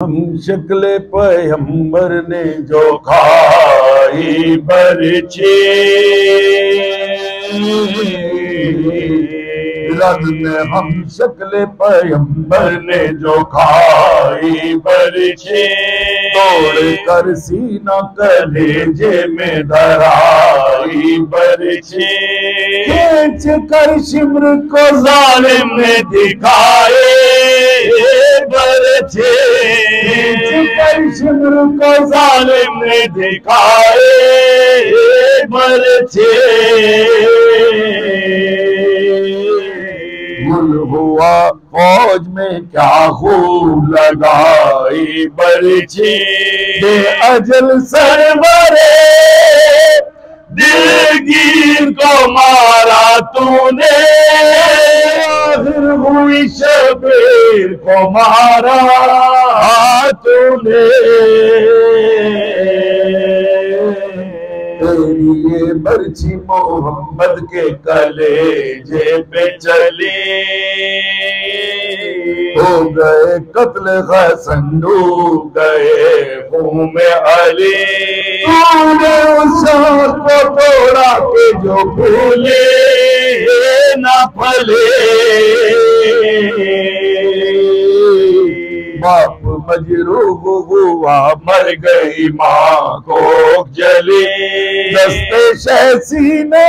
हम शक्ल पैगंबर ने जो खाई बरछे रद में हम शक्ल पैगंबर ने जो खाई बरछे तोड़ कर सीना कलेजे में धराई बरछे खींच कर शिमर को जालिम ने दिखाए बरछे कर शिमर को जालिम ने दिखाए बरछे गुल हुआ फौज में क्या खूब लगाई बरछे अजल सरवरे दिलगीर को मारा तूने आखिर हुई शबीर को मारा तूने तेरी ये बरछी मोहम्मद के कलेजे पे चली हो गए कत्ल हसन डूब गए खून में अली तूने उस को तोड़ा के जो भूले न फले बाप मजरूह हुआ मर गई माँ को जली दस्ते शहसी ने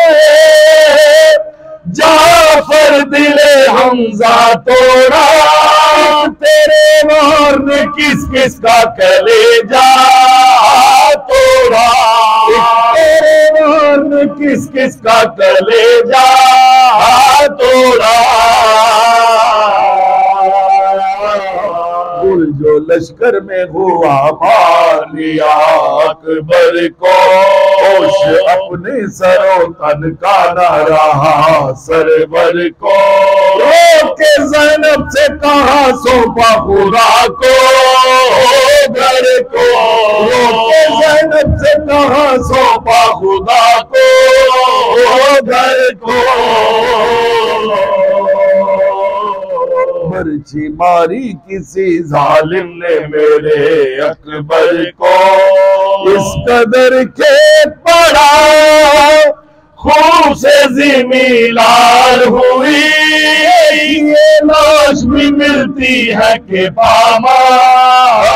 जाफर दिले हमजा तोड़ा तेरे वार ने किस किस का कलेजा तोड़ा तेरे वार ने किस किस का कलेजा तोड़ा जो लश्कर में हुआ मार लिया अकबर को होश अपने सरो तन का न रहा सरवर को के ज़ैनब से कहा सौंपा खुदा को घर को के ज़ैनब से कहा सौंपा खुदा को घर को बरछी मारी किसी जालिम ने मेरे अकबर को इस कदर के पड़ा खून से ज़मीं लाल हुई ये लाश भी मिलती है कि पामार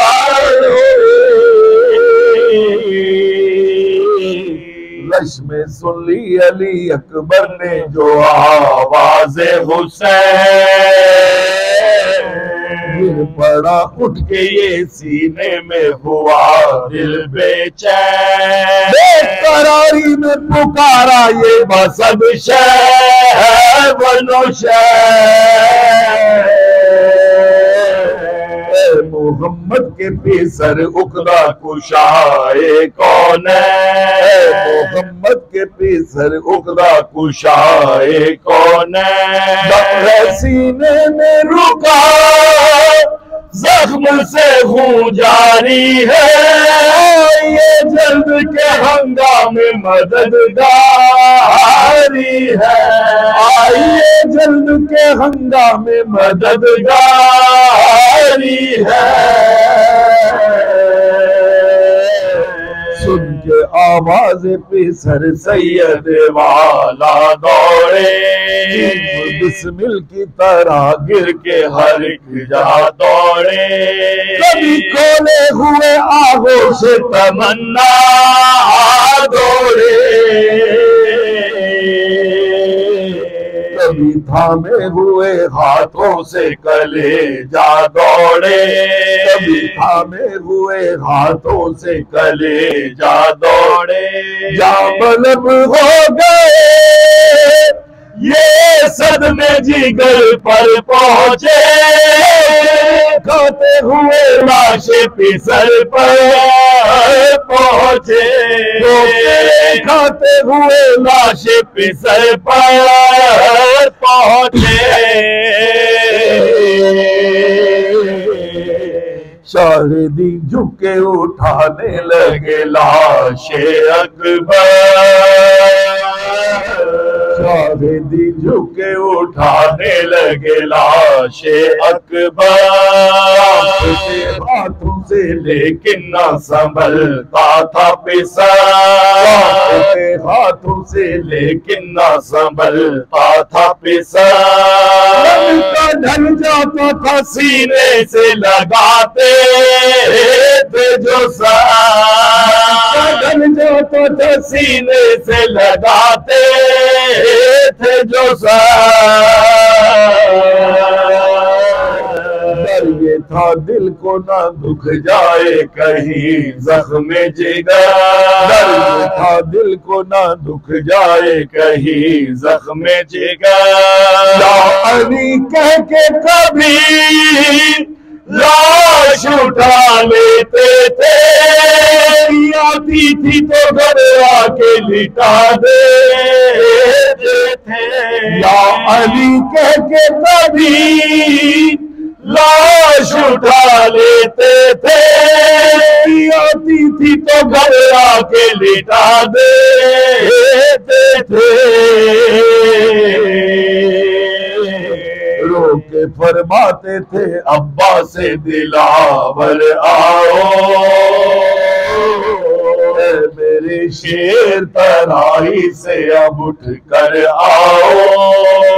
लश में सुन ली अली अकबर ने जो आवाज़े हुसैन गिर पड़ा उठ के ये सीने में हुआ दिल बेचैन बेकरारी में पुकारा ये बसब शहर बनो शहर मोहम्मद के पीसर उकदा कुशाए कौन है मोहम्मद के पीसर उकदा कुशाए कौन है सीने में रुका जख्म से खून जारी है ये जल्द के हंगामे मददगारी है आइए जल्द के हंगामे मददगारी है सुन के आवाज पे सर सैयद वाला दौड़े बिस्मिल की तरह गिर के हर एक जा दौड़े कभी खोले हुए आगोश से तमन्ना दौड़े कभी थामे हुए हाथों से कलेजा दौड़े कभी थामे हुए हाथों से कलेजा दौड़े जामलब हो गए ये सदमे जिगर पर पहुंचे खाते हुए लाशे पिसर पर पहुंचे खाते हुए लाशे पिसर पर पहुंचे शाहिदी झुके उठाने लगे लाशे अकबर शाहिदी झुके उठाने लगे लाशे अकबर, हाथों से लेकिन न संभलता था पिसर, हाथों से लेकिन न संभलता था पिसर, का ढल जाता था सीने से लगाते थे जो सर, ढल जाता था सीने से लगाते थे जो डर ये था दिल को ना दुख जाए कहीं जख्म जिगर, डर ये था दिल को ना दुख जाए कहीं जख्म जिगर, या अली कह के कभी लाश उठा लेते थे, आती थी तो घबरा के लिटा देते थे, या अली कह के कभी लाश उठा लेते थे, आती थी तो घबरा के लिटा देते थे, रो के फरमाते थे अब्बा से दिलावर आओ, मेरे शेर तराई से अब उठ कर आओ,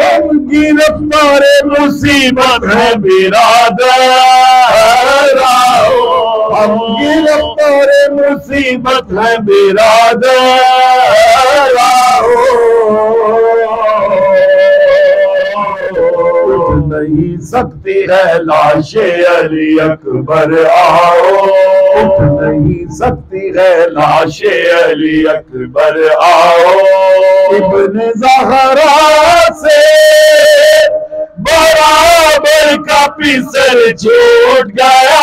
हम गिरफ्तार मुसीबत है बिरादर आओ, हम गिरफ्तार मुसीबत है बिरादर आओ, नहीं सकती है लाशे अली अकबर आओ, उठ नहीं सकती है लाशे अली अकबर आओ, इब्ने ज़हरा से बराबर का पिसर छूट गया,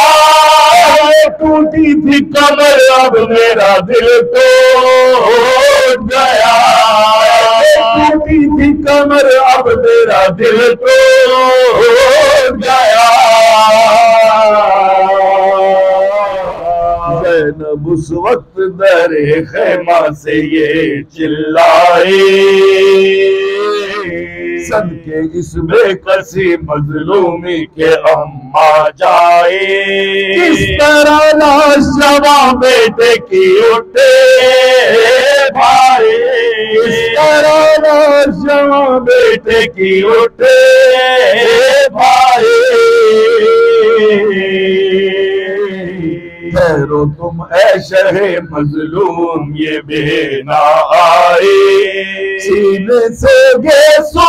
टूटी थी कमर अब मेरा दिल टूट गया, टूटी थी कमर अब मेरा दिल टूट गया, ज़ैनब उस वक्त दरे खैमा से ये चिल्लाई, सदके इस बेकसी मजलूमी के अम्मा जाए, किस तरह लाश जवा बेटे की उठे भाई, किस तरह लाश जवा बेटे की उठे भाई, ठहरो तुम ऐ शहे मजलूम ये बेना आए, सीने से गेसो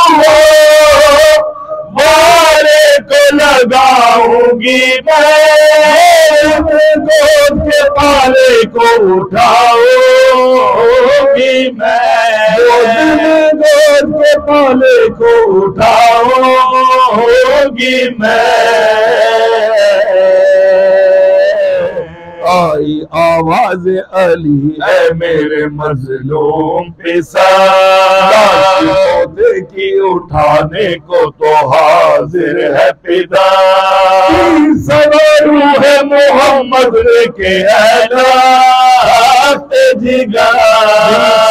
मारे को लगाऊंगी मैं, गोद के पाले को उठाऊंगी मैं, गोद के पाले को उठाऊंगी मैं, आई आवाज अली है मेरे मजलूम पिसर, देखी उठाने को तो हाजिर है पिता, सवारू है मोहम्मद के ऐलाते जिगर,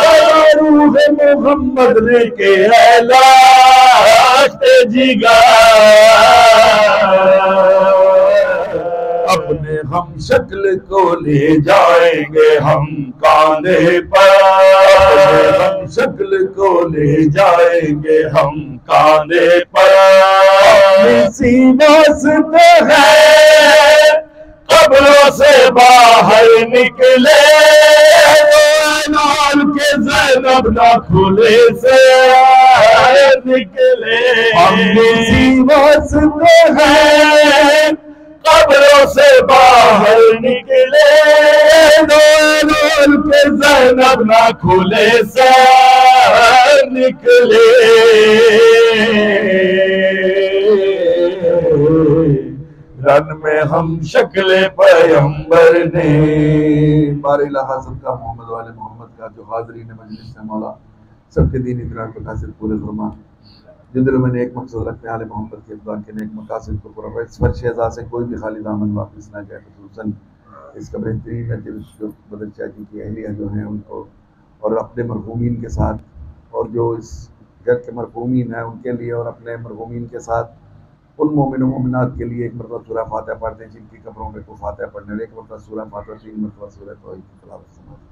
सवारू है मोहम्मद के ऐलाते जिगर, अपने हम शक्ल को ले जाएंगे हम कांधे पर, हम शक्ल को ले जाएंगे हम कांधे पर, इसी वास्ते है कब्रों से बाहर निकले, लाल के ज़ैनब ना खुले से निकले, हम इसी वास्ते हैं कब्रों से बाहर निकले, लाल के ज़ैनब ना खुले से निकले, रन में हम शक्ले पैगंबर ने, बारिला हज़रत का मोहम्मद वाले मोहम्मद का जो हाज़रीन मजलिस है मौला सबके दीन इकरार को हासिल पूरे फरमा, जिन दिलों में एक मकसद रखने वाले मोहम्मद के अब्दाल के नेक मकासद को पूरा इस फर्शेज़ा से कोई भी खाली दामन वापस ना जाए, खुसूसन इसका बेहतरीन है कि जो बदर चाची की अहलिया जो हैं उनको और अपने मरहूमीन के साथ और जो इस घर के मरहूमीन हैं उनके लिए और अपने मरहूमीन के साथ उन मोमिन मोमिनात के लिए एक मरतबा सूरह फातिहा पढ़ते हैं जिनकी कब्रों में को फातिहा पढ़ने, एक मरतबा सूरह फातिहा, 3 मरतबा सूरह तौहीद की तिलावत फरमाते हैं।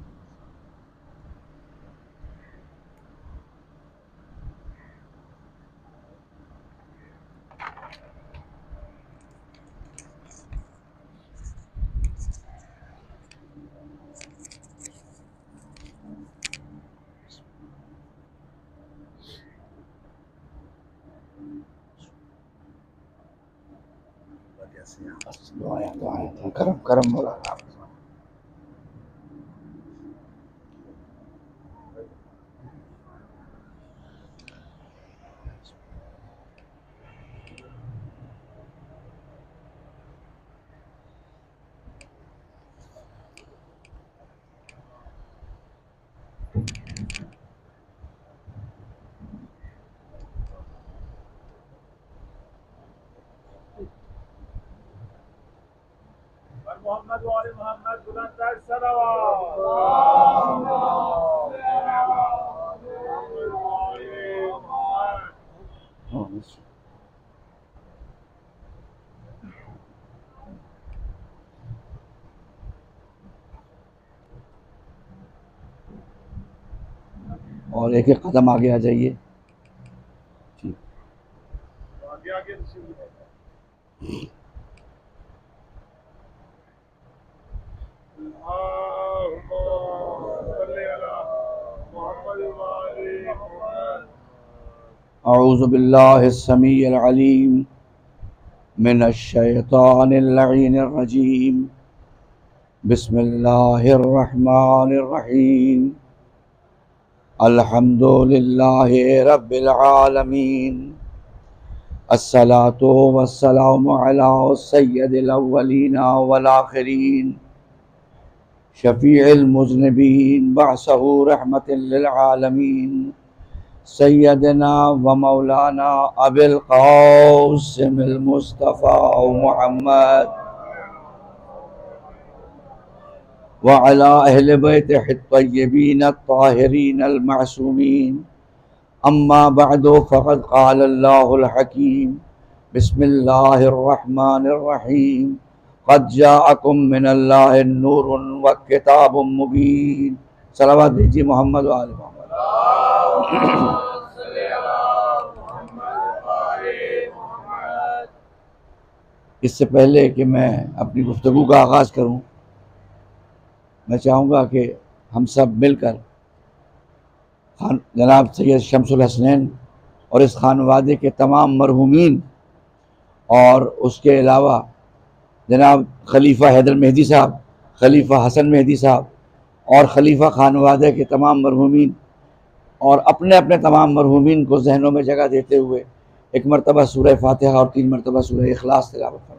करम करम बोला। मोहम्मद वाले मोहम्मद बुलंद सलावत। और एक एक कदम आगे आ जाइए। ठीक, आगे अऊज़ु बिल्लाहिस समीइल अलीम मिनश शैतानिर लईनिर रजीम। बिस्मिल्लाहिर रहमानिर रहीम। अल्हम्दुलिल्लाहि रब्बिल आलमीन। अस्सलातु वस्सलामु अला सय्यदिल अव्वलीना वल आखिरीन शफीइल मुज़निबीन बअसहु रहमतल लिल आलमीन सैयदना व मौलाना अबिल क़ासिमिल मुस्तफ़ा मुहम्मद व अला अहले बैतिहि तय्यबीन अत्ताहिरीन अल मासूमीन। अम्मा बअदु फ़क़द क़ाल अल्लाहुल हकीम। बिस्मिल्लाहिर रहमानिर रहीम। क़द जाअकुम मिनल्लाहि नूरुन व किताबुम मुबीन। सलावत भेजिए मोहम्मद व आले मोहम्मद। इससे पहले कि मैं अपनी गुफ्तगू का आगाज़ करूं, मैं चाहूँगा कि हम सब मिलकर खान जनाब सैयद शमसुल हसनैन और इस खानवादे के तमाम मरहूमीन और उसके अलावा जनाब खलीफा हैदर मेहदी साहब, खलीफा हसन मेहदी साहब और खलीफा खानवादे के तमाम मरहूमीन और अपने अपने तमाम मरहूमीन को जहनों में जगह देते हुए एक मरतबा सूरह फातिहा और 3 मरतबा सूरह इखलास तिलावत फरमाएं।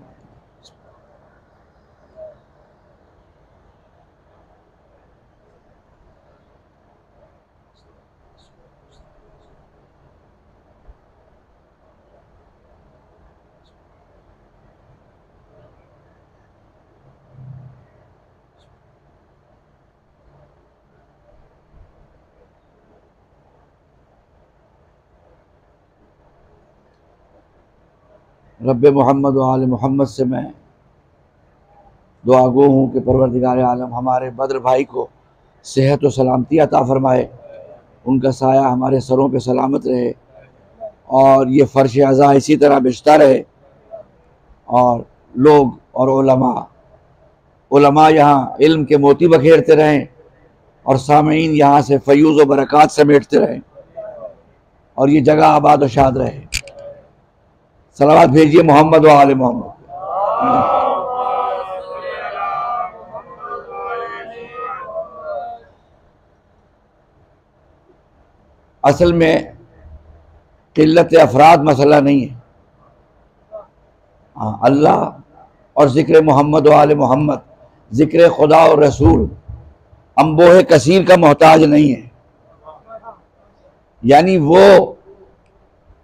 रब मोहम्मद व आले मोहम्मद से मैं दुआ गो हूँ कि परवरदिगार आलम हमारे बद्र भाई को सेहत व सलामती अता फरमाए, उनका साया हमारे सरों पे सलामत रहे और ये फ़र्श अज़ा इसी तरह बिछता रहे और लोग और उलमा यहाँ इल्म के मोती बखेरते रहें और सामीन यहाँ से फ़यूज़ व बरक़ात समेटते रहें और ये जगह आबाद व शाद रहे। सलावत भेजिए मोहम्मद व आले मोहम्मद। असल में किल्लत अफराद मसला नहीं है। हाँ, अल्लाह और ज़िक्र मोहम्मद व आले मोहम्मद, ज़िक्र खुदा और रसूल अम्बोह कसीर का मोहताज नहीं है। यानी वो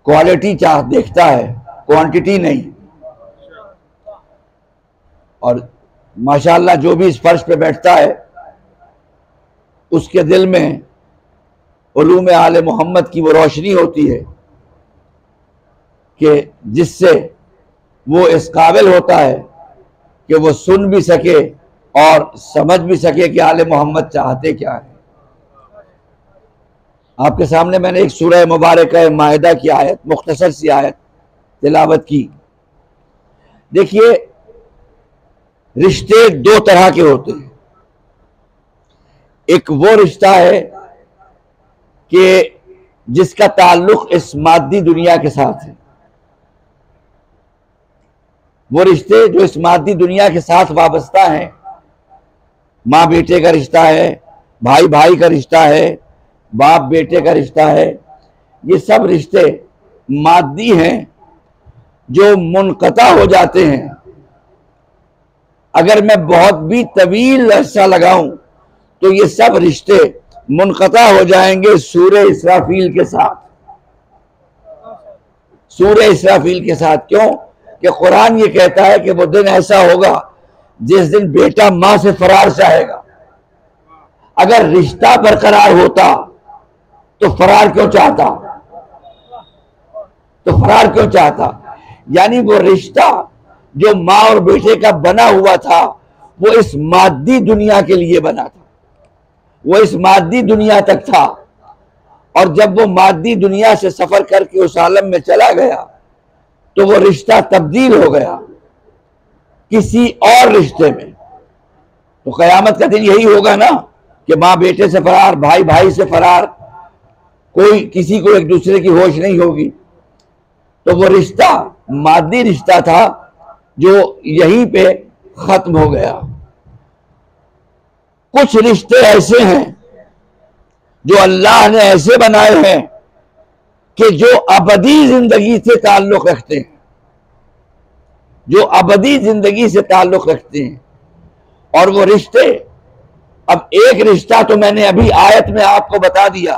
क्वालिटी चाह देखता है, क्वांटिटी नहीं। और माशाअल्लाह जो भी इस फर्श पे बैठता है उसके दिल में उलूम आले मोहम्मद की वो रोशनी होती है कि जिससे वो इस काबिल होता है कि वो सुन भी सके और समझ भी सके कि आले मोहम्मद चाहते क्या है। आपके सामने मैंने एक सूरह मुबारक माहिदा की आयत, मुख्तसर सी आयत तिलावत की। देखिए, रिश्ते दो तरह के होते हैं। एक वो रिश्ता है कि जिसका ताल्लुक इस मादी दुनिया के साथ है। वो रिश्ते जो इस मादी दुनिया के साथ वाबस्ता हैं, माँ बेटे का रिश्ता है, भाई भाई का रिश्ता है, बाप बेटे का रिश्ता है, ये सब रिश्ते मादी हैं जो मुनक़ता हो जाते हैं। अगर मैं बहुत भी तवील अरसा लगाऊं तो ये सब रिश्ते मुनक़ता हो जाएंगे सूरे इसराफील के साथ। सूरे इसराफील के साथ क्यों? कि कुरान ये कहता है कि वो दिन ऐसा होगा जिस दिन बेटा मां से फरार चाहेगा। अगर रिश्ता बरकरार होता तो फरार क्यों चाहता? तो फरार क्यों चाहता? यानी वो रिश्ता जो माँ और बेटे का बना हुआ था वो इस मादी दुनिया के लिए बना था, वो इस मादी दुनिया तक था। और जब वो मादी दुनिया से सफर करके उस आलम में चला गया तो वो रिश्ता तब्दील हो गया किसी और रिश्ते में। तो क़यामत का दिन यही होगा ना कि माँ बेटे से फरार, भाई भाई से फरार, कोई किसी को एक दूसरे की होश नहीं होगी। तो वो रिश्ता मादी रिश्ता था जो यहीं पे खत्म हो गया। कुछ रिश्ते ऐसे हैं जो अल्लाह ने ऐसे बनाए हैं कि जो अबदी जिंदगी से ताल्लुक रखते हैं, जो अबदी जिंदगी से ताल्लुक रखते हैं। और वो रिश्ते, अब एक रिश्ता तो मैंने अभी आयत में आपको बता दिया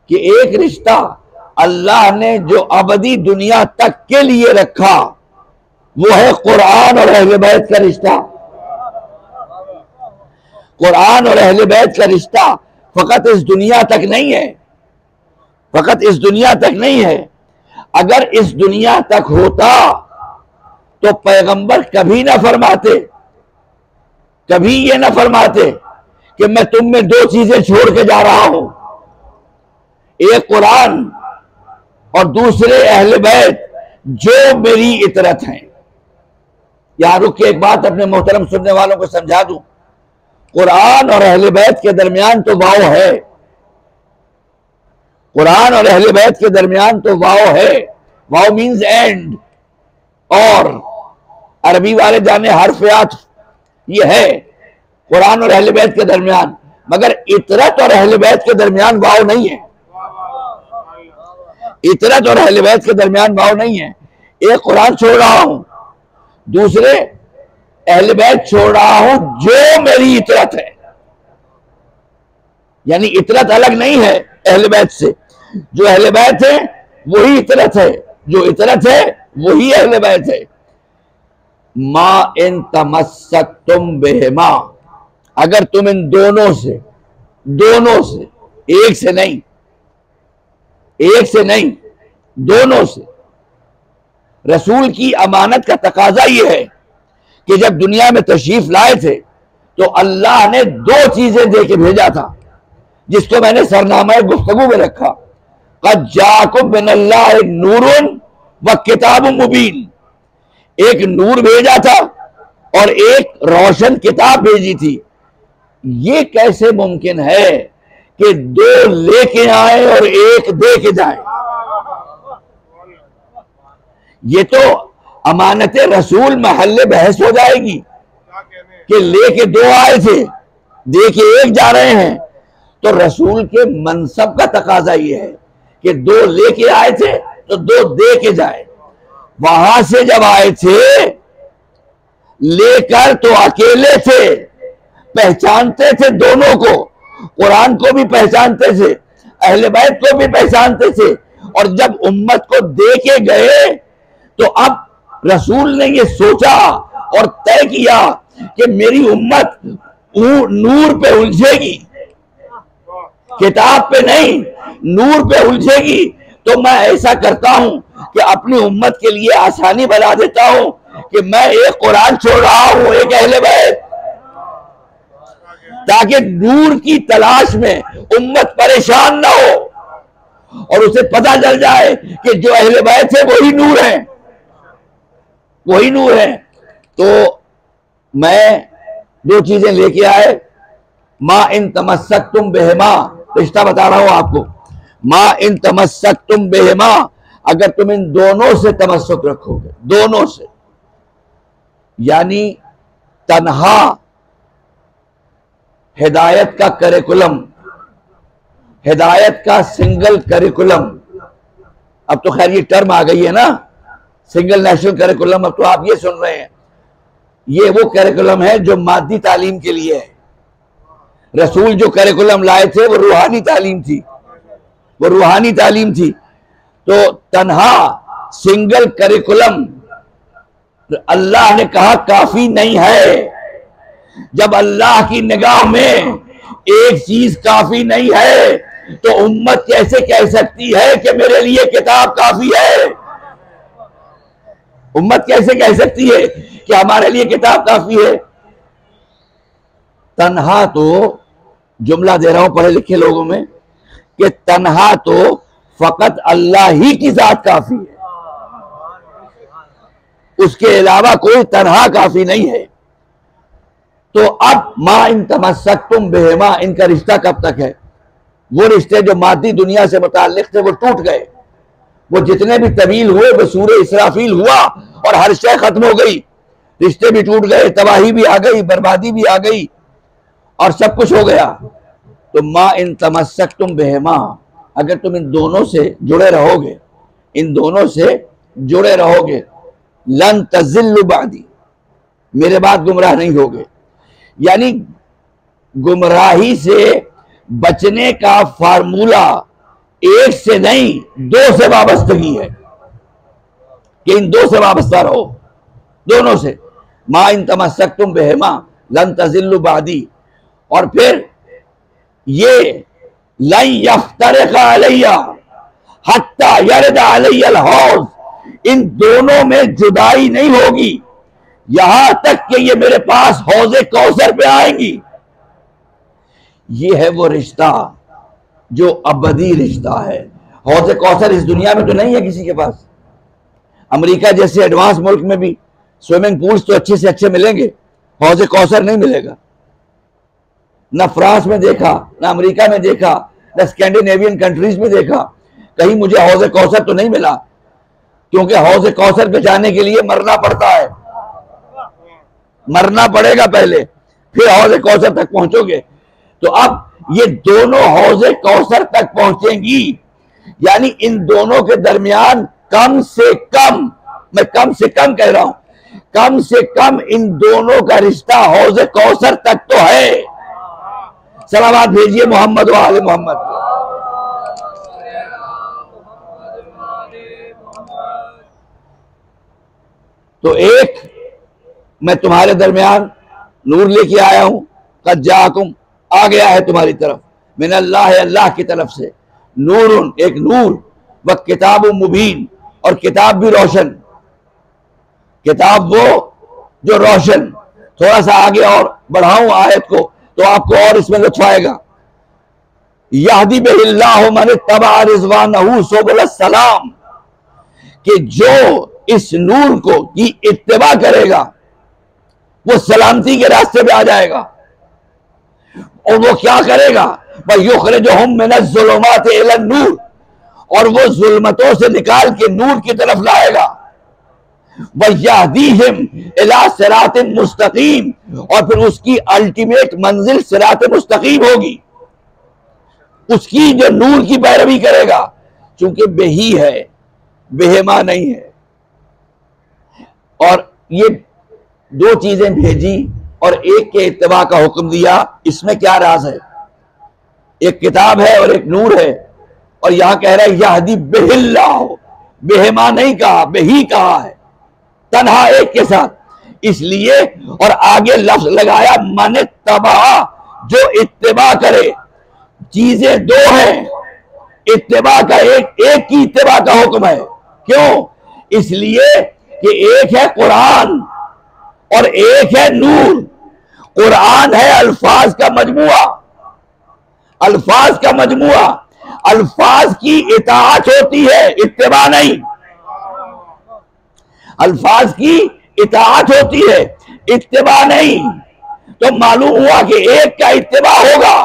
कि एक रिश्ता अल्लाह ने जो अबदी दुनिया तक के लिए रखा वो है कुरान और अहले बैत का रिश्ता। कुरान और अहले बैत का रिश्ता फकत इस दुनिया तक नहीं है, फकत इस दुनिया तक नहीं है। अगर इस दुनिया तक होता तो पैगंबर कभी ना फरमाते, कभी ये ना फरमाते कि मैं तुम में दो चीजें छोड़ के जा रहा हूं, एक कुरान और दूसरे अहले बैत जो मेरी इतरत हैं। यहां रुक के एक बात अपने मोहतरम सुनने वालों को समझा दूं, कुरान और अहले बैत के दरमियान तो वाव है, कुरान और अहले बैत के दरमियान तो वाव है। वाव मीन्स एंड, और अरबी वाले जाने हरफियात ये है कुरान और अहले बैत के दरमियान, मगर इतरत और अहले बैत के दरमियान वाव नहीं है। इतरत और अहले बैत के दरमियान वाव नहीं है। एक कुरान छोड़ रहा हूं, दूसरे अहले बैत छोड़ रहा हूं जो मेरी इतरत है। यानी इतरत अलग नहीं है अहले बैत से, जो अहले बैत है वही इतरत है, जो इतरत है वही अहले बैत है। मा इन तमस्सकतुम बिहिमा, अगर तुम इन दोनों से एक से नहीं, एक से नहीं दोनों से। रसूल की अमानत का तकाजा यह है कि जब दुनिया में तशरीफ लाए थे तो अल्लाह ने दो चीजें दे के भेजा था, जिसको मैंने सरनामा गुफ्तगू में रखा। क़द जाअकुम मिनल्लाहि नूरुन व किताबुम मुबीन, एक नूर भेजा था और एक रोशन किताब भेजी थी। ये कैसे मुमकिन है कि दो लेके आए और एक दे के जाए? ये तो अमानत रसूल महल्ले बहस हो जाएगी कि लेके दो आए थे, दे के एक जा रहे हैं। तो रसूल के मनसब का तकाजा ये है कि दो लेके आए थे तो दो दे के जाए। वहां से जब आए थे लेकर तो अकेले थे, पहचानते थे दोनों को, कुरान को भी पहचानते थे, अहले बैत को भी पहचानते थे। और जब उम्मत को दे के गए तो अब रसूल ने ये सोचा और तय किया कि मेरी उम्मत नूर पे उलझेगी, किताब पे नहीं, नूर पे उलझेगी। तो मैं ऐसा करता हूं कि अपनी उम्मत के लिए आसानी बना देता हूं कि मैं एक कुरान छोड़ रहा हूं, एक अहले बैत, ताकि नूर की तलाश में उम्मत परेशान ना हो और उसे पता चल जाए कि जो अहले बैत है वही नूर है, वही नूर है। तो मैं दो चीजें लेके आए। माँ इन तमस्सक तुम बेहमा, रिश्ता बता रहा हूं आपको। माँ इन तमस्सक तुम बेहमा, अगर तुम इन दोनों से तमस्सुक रखोगे, दोनों से, यानी तन्हा हिदायत का करिकुलम, हिदायत का सिंगल करिकुलम, अब तो खैर ये टर्म आ गई है ना, सिंगल नेशनल करिकुलम। अब तो आप ये सुन रहे हैं, ये वो करिकुलम है जो मादी तालीम के लिए है। रसूल जो करिकुलम लाए थे वो रूहानी तालीम थी, वो रूहानी तालीम थी। तो तन्हा सिंगल करिकुलम अल्लाह ने कहा काफी नहीं है। जब अल्लाह की निगाह में एक चीज काफी नहीं है तो उम्मत कैसे कह सकती है कि मेरे लिए किताब काफी है? उम्मत कैसे कह सकती है कि हमारे लिए किताब काफी है? तन्हा तो, जुमला दे रहा हूं पढ़े लिखे लोगों में, कि तन्हा तो फकत अल्लाह ही की जात काफी है, उसके अलावा कोई तन्हा काफी नहीं है। तो अब माँ इन तमस्सक तुम बेहमा, इनका रिश्ता कब तक है? वो रिश्ते जो मादी दुनिया से मुताल्लिक थे वो टूट गए। वो जितने भी तवील हुए वो सूरे इसराफील हुआ और हर शय खत्म हो गई, रिश्ते भी टूट गए, तबाही भी आ गई, बर्बादी भी आ गई और सब कुछ हो गया। तो माँ इन तमस्सक तुम बेहमा, अगर तुम इन दोनों से जुड़े रहोगे, इन दोनों से जुड़े रहोगे, लन तज़िल्लु बादी, मेरे बाद गुमराह नहीं होगे। यानी गुमराही से बचने का फार्मूला एक से नहीं दो से वाबस्तगी है कि इन दो से वाबस्ता रहो, दोनों से। माँ इन तमस्सक तुम बेहमा लन तज़िल्लु बादी, और फिर ये लन यफ्तरिक़ अलैया हत्ता यरद अलैया अल-हौज़, इन दोनों में जुदाई नहीं होगी यहां तक कि ये मेरे पास हौज़े कौसर पे आएंगी। ये है वो रिश्ता जो अबदी रिश्ता है। हौज़े कौसर इस दुनिया में तो नहीं है किसी के पास। अमेरिका जैसे एडवांस मुल्क में भी स्विमिंग पूल्स तो अच्छे से अच्छे मिलेंगे, हौज़े कौसर नहीं मिलेगा। ना फ्रांस में देखा, ना अमेरिका में देखा, ना स्कैंडिनेवियन कंट्रीज में देखा, कहीं मुझे हौज़े कौसर तो नहीं मिला, क्योंकि हौज़े कौसर पे जाने के लिए मरना पड़ता है, मरना पड़ेगा पहले, फिर हौज़े कौसर तक पहुंचोगे। तो अब ये दोनों हौज़े कौसर तक पहुंचेंगी, यानी इन दोनों के दरमियान कम से कम, मैं कम से कम कह रहा हूं, कम से कम इन दोनों का रिश्ता हौज़े कौसर तक तो है। सलावत भेजिए मोहम्मद व आले मोहम्मद। तो एक मैं तुम्हारे दरमियान नूर लेके आया हूं, कद जाकुम, आ गया है तुम्हारी तरफ, मिन अल्लाह, अल्लाह की तरफ से, नूरुन, एक नूर, व किताब मुबीन, और किताब भी रोशन, किताब वो जो रोशन। थोड़ा सा आगे और बढ़ाऊं आयत को तो आपको और इसमें लुत्फ आएगा। यहदी बिहिल्लाहु मन इत्तबा रिज़वानहु सुबुल सलाम, कि जो इस नूर को की इत्तिबा करेगा वो सलामती के रास्ते पे आ जाएगा। और वो क्या करेगा? युखरिजुहुम मिनज़्ज़ुलुमाति इलन नूर, और वो जुल्मतों से निकाल के नूर की तरफ लाएगा। वयहदीहिम इला सिरातिन मुस्तकीम, और फिर उसकी अल्टीमेट मंजिल सिरात मुस्तकीम होगी, उसकी जो नूर की पैरवी करेगा, चूंकि बेही है, बेहमा नहीं है। और ये दो चीजें भेजी और एक के इत्तिबा का हुक्म दिया, इसमें क्या राज है? एक किताब है और एक नूर है, और यहां कह रहा है यहदी बिहिल्लाह, बेहमा नहीं कहा, बेही कहा है, तन्हा एक के साथ, इसलिए। और आगे लफ्ज लगाया मन तबा, जो इत्तिबा करे, चीजें दो हैं, इत्तिबा का एक की इत्तिबा का हुक्म है। क्यों? इसलिए कि एक है कुरान और एक है नूर। कुरान है अल्फाज का मजमुआ, अल्फाज का मजमुआ। अल्फाज की इताअत होती है, इत्तिबा नहीं। अल्फाज की इताअत होती है, इत्तिबा नहीं। तो मालूम हुआ कि एक का इत्तिबा होगा,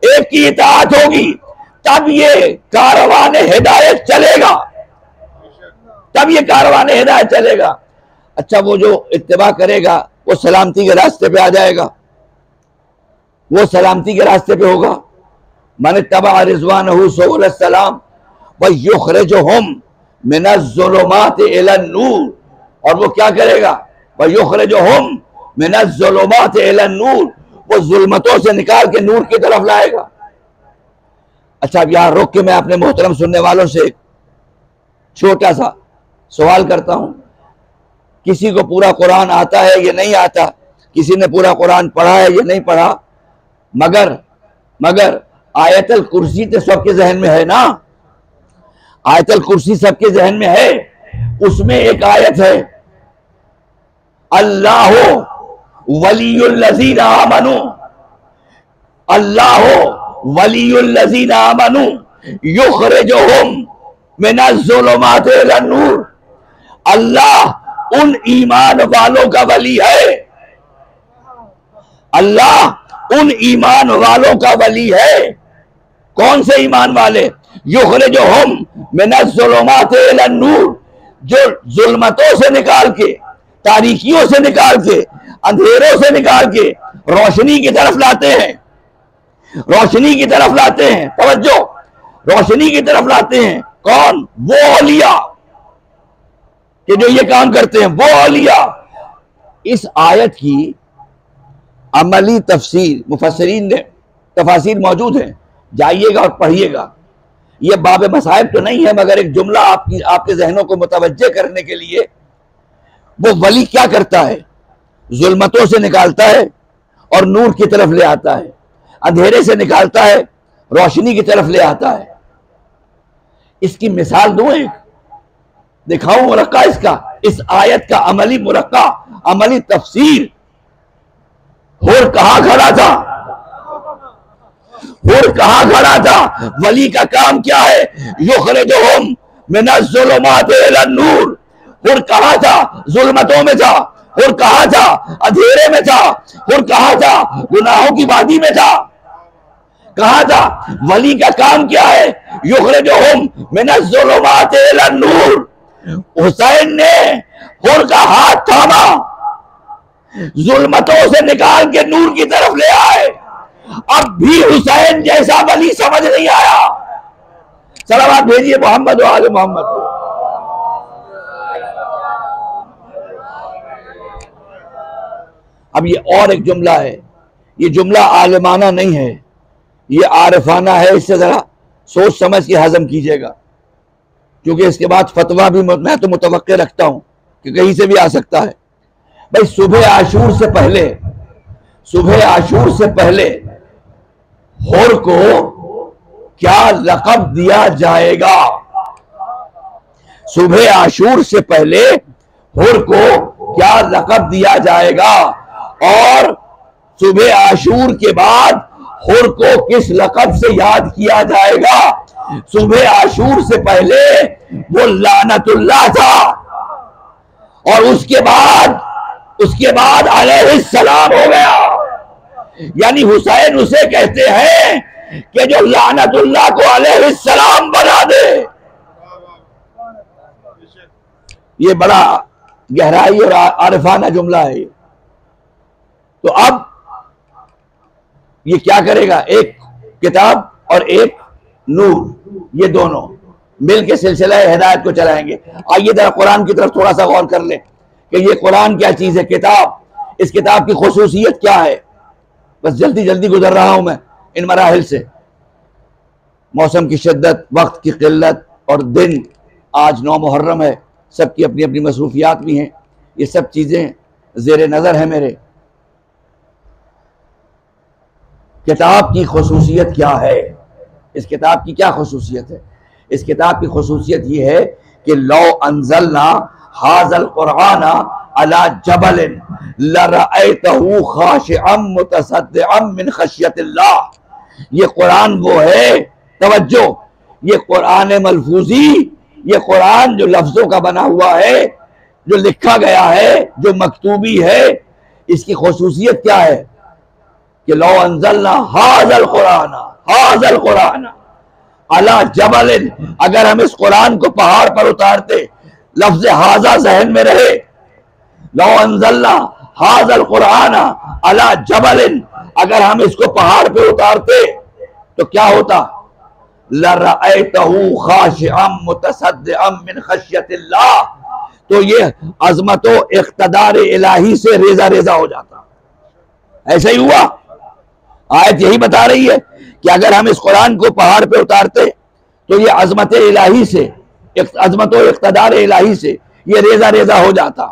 एक की इताअत होगी, तब ये कारवान हिदायत चलेगा, तब ये कारवान हिदायत चलेगा। अच्छा, वो जो इत्तिबा करेगा वो सलामती के रास्ते पे आ जाएगा, वो सलामती के रास्ते पे होगा। मन तबा रिज़वानहु सुबुल सलाम व युखरिजुहुम मिनज़्ज़ुलुमात इलन नूर। और वो क्या करेगा? व युखरिजुहुम मिनज़्ज़ुलुमात इलन नूर, वो जुल्मतों से निकाल के नूर की तरफ लाएगा। अच्छा, अब यहां रुक के मैं अपने मोहतरम सुनने वालों से छोटा सा सवाल करता हूं। किसी को पूरा कुरान आता है या नहीं आता? किसी ने पूरा कुरान पढ़ा है या नहीं पढ़ा? मगर आयतल कुर्सी तो सबके जहन में है ना, आयतल कुर्सी सबके जहन में है। उसमें एक आयत है, अल्लाह वलियुल्लज़ीना आमनू, अल्लाह वलियुल्लज़ीना आमनू युखरिजुहुम मिनज़्ज़ुलुमात इलन नूर। अल्लाह उन ईमान वालों का वली है, अल्लाह उन ईमान वालों का वली है। कौन से ईमान वाले? युखरिजुहुम मिनज़्ज़ुलुमात इलन नूर, जो जुल्मतों से निकाल के, तारीकियों से निकाल के, अंधेरों से निकाल के रोशनी की तरफ लाते हैं, रोशनी की तरफ लाते हैं। तवज्जो, रोशनी की तरफ लाते हैं। कौन? वो औलिया कि जो ये काम करते हैं, वो औलिया। इस आयत की अमली तफसीर मुफस्सिरीन ने तफासीर मौजूद है, जाइएगा और पढ़िएगा। ये बाब मसाइब तो नहीं है, मगर एक जुमला आपके जहनों को मुतवज्जे करने के लिए, वो वली क्या करता है? जुल्मतों से निकालता है और नूर की तरफ ले आता है, अंधेरे से निकालता है, रोशनी की तरफ ले आता है। इसकी मिसाल दूं, एक दिखाऊं मुरक्का इसका, इस आयत का अमली मुरक्का, अमली तफसीर। हुर कहां खड़ा था? हुर कहां खड़ा था? वली का काम क्या है? युखरिजुहुम मिनज़्ज़ुलुमात इलन नूर। हुर कहां था? जुल्मतों में था। हुर कहां था? अंधेरे में था। हुर कहां था? गुनाहों की वादी में था। कहां था? वली का काम क्या है? युखरिजुहुम मिनज़्ज़ुलुमात इलन नूर। हुसैन ने हुर का हाथ थामा, जुल्मतों से निकाल के नूर की तरफ ले आए। अब भी हुसैन जैसा वली समझ नहीं आया। सलावत भेजिए मोहम्मद व आले मोहम्मद। अब ये और एक जुमला है, ये जुमला आलिमाना नहीं है, ये आरिफाना है। इससे जरा सोच समझ के हजम कीजिएगा, क्योंकि इसके बाद फतवा भी मैं तो मुतवक्के रखता हूं कि कहीं से भी आ सकता है। भाई, सुबह आशूर से पहले, सुबह आशूर से पहले हुर को क्या लक़ब दिया जाएगा? सुबह आशूर से पहले हुर को क्या लक़ब दिया जाएगा? और सुबह आशूर के बाद हुर को किस लक़ब से याद किया जाएगा? सुबह आशूर से पहले वो लानतुल्लाह था, और उसके बाद अलैहिस्सलाम हो गया। यानी हुसैन उसे कहते हैं कि जो लानतुल्लाह को अलैहिस्सलाम बना दे। ये बड़ा गहराई और आरिफाना जुमला है ये। तो अब ये क्या करेगा? एक किताब और एक नूर, ये दोनों मिलकर सिलसिला हिदायत को चलाएंगे। आइए जरा कुरान की तरफ थोड़ा सा गौर कर ले कि ये कुरान क्या चीज है, किताब। इस किताब की खुसूसियत क्या है? बस जल्दी जल्दी गुजर रहा हूं मैं इन मराहिल से। मौसम की शिद्दत, वक्त की किल्लत और दिन, आज 9 मुहर्रम है, सबकी अपनी अपनी मसरूफियात भी हैं। ये सब चीजें जेर नजर है मेरे। किताब की खुसूसियत क्या है? इस किताब की क्या खुसूसियत है? इस किताब की खुसूसियत ये है कि लौ अंज़लना हाज़ल कुरान अला जबलिन लरअयतहु खाशिअम मुतसद्दिअम मिन खशियतिल्लाह। ये कुरान वो है, तवज्जो, ये कुरान मलफूजी, ये कुरान जो लफ्जों का बना हुआ है, जो लिखा गया है, जो मकतूबी है, इसकी खुसूसियत क्या है कि लौ अंज़लना हाज़ल कुरान अला जबलिन, अगर हम इस कुरान को पहाड़ पर उतारते, लफ्ज हाजा जहन में रहे, लौ अंज़लना हाज़ल कुरान अला जबलिन, अगर हम इसको पहाड़ पे उतारते तो क्या होता? लरअयतहु खाशिअम मुतसद्दिअम मिन खशियतिल्लाह, तो ये अजमतो इख्तिदार इलाही से रेजा रेजा हो जाता। ऐसा ही हुआ। आयत यही बता रही है कि अगर हम इस कुरान को पहाड़ पे उतारते तो ये अजमत इलाही से, अजमत और इख्तिदार इलाही से ये रेजा रेजा हो जाता।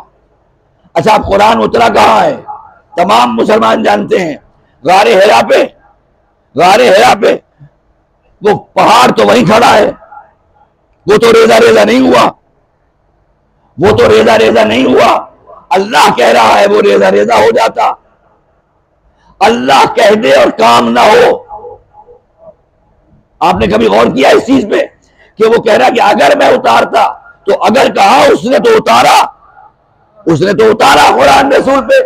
अच्छा, अब कुरान उतरा कहाँ है? तमाम मुसलमान जानते हैं, गारे हिरा पे। गारे हिरा पे वो पहाड़ तो वहीं खड़ा है, वो तो रेजा रेजा नहीं हुआ, वो तो रेजा रेजा नहीं हुआ। अल्लाह कह रहा है वो रेजा रेजा हो जाता। अल्लाह कह दे और काम ना हो। आपने कभी गौर किया इस चीज पे कि वो कह रहा कि अगर मैं उतारता, तो अगर कहा उसने तो उतारा, उसने तो उतारा कुरान रसूल पे।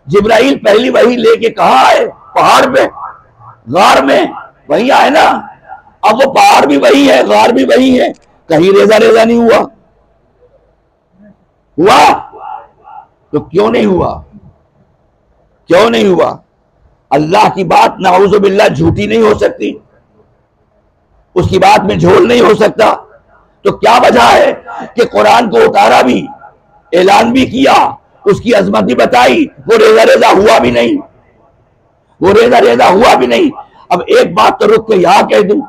जिब्राइल पहली वही लेके कहा आए? पहाड़ पे, गार में, वही आए ना। अब वो पहाड़ भी वही है, गार भी वही है, कहीं रेजा रेजा नहीं हुआ। हुआ तो क्यों नहीं हुआ? क्यों नहीं हुआ? अल्लाह की बात नाऊज़ु बिल्लाह झूठी नहीं हो सकती, उसकी बात में झोल नहीं हो सकता। तो क्या वजह है कि कुरान को उतारा भी, ऐलान भी किया, उसकी अजमत भी बताई, वो रेजा रेजा हुआ भी नहीं, वो रेजा रेजा हुआ भी नहीं। अब एक बात तो रुक के यहां कह दूं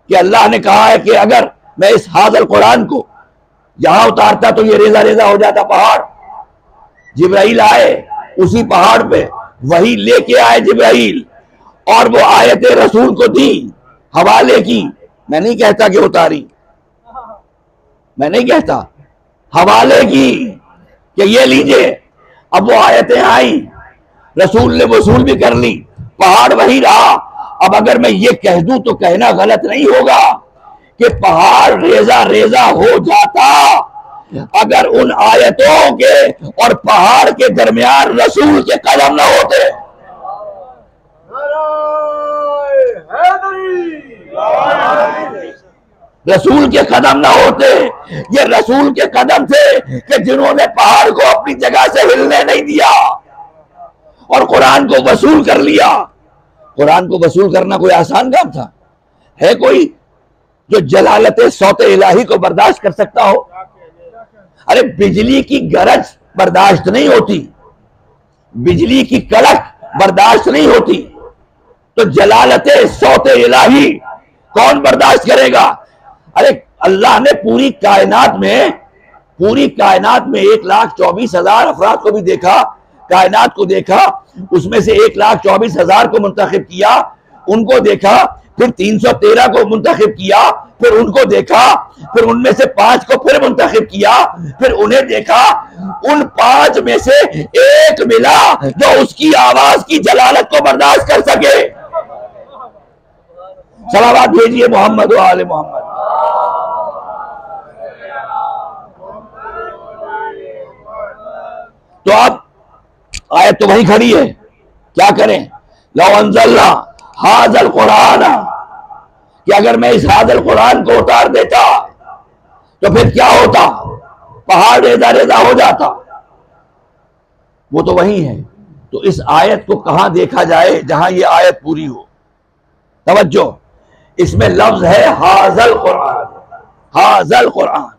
कि अल्लाह ने कहा है कि अगर मैं इस हाज़ल कुरान को यहां उतारता तो ये रेजा रेजा हो जाता पहाड़। जिब्राइल आए उसी पहाड़ पे, वही लेके आए जिब्राइल, और वो आयत रसूल को दी, हवाले की। मैं नहीं कहता कि उतारी, मैं नहीं कहता, हवाले की कि ये लीजिए। अब वो आयतें आई, रसूल ने वसूल भी कर ली, पहाड़ वही रहा। अब अगर मैं ये कह दूं तो कहना गलत नहीं होगा कि पहाड़ रेजा रेजा हो जाता अगर उन आयतों के और पहाड़ के दरमियान रसूल के कदम न होते। रसूल के कदम ना होते। ये रसूल के कदम थे कि जिन्होंने पहाड़ को अपनी जगह से हिलने नहीं दिया और कुरान को वसूल कर लिया। कुरान को वसूल करना कोई आसान काम था? है कोई जो जलालत सौते इलाही को बर्दाश्त कर सकता हो? अरे बिजली की गरज बर्दाश्त नहीं होती, बिजली की कड़क बर्दाश्त नहीं होती, तो जलालत सौते इलाही कौन बर्दाश्त करेगा? अरे अल्लाह ने पूरी कायनात में 1,24,000 अफराद को भी देखा, कायनात को देखा, उसमें से 1,24,000 को मुंतखब किया, उनको देखा, फिर 313 को मुंतखब किया, फिर उनको देखा, फिर उनमें से 5 को फिर मुंतखब किया, फिर उन्हें देखा, उन 5 में से एक मिला जो उसकी आवाज की जलालत को बर्दाश्त कर सके। सलावत भेजिए मोहम्मद व आले मोहम्मद। तो अब आयत तो वही खड़ी है, क्या करें? लौ अंज़लना हाज़ल कुरान, कि अगर मैं इस हाज़ल कुरान को उतार देता तो फिर क्या होता? पहाड़ रेजा रेजा हो जाता। वो तो वही है। तो इस आयत को कहां देखा जाए जहां ये आयत पूरी हो? तवज्जो, इसमें लफ्ज है हाज़ल कुरान, हाज़ल कुरान।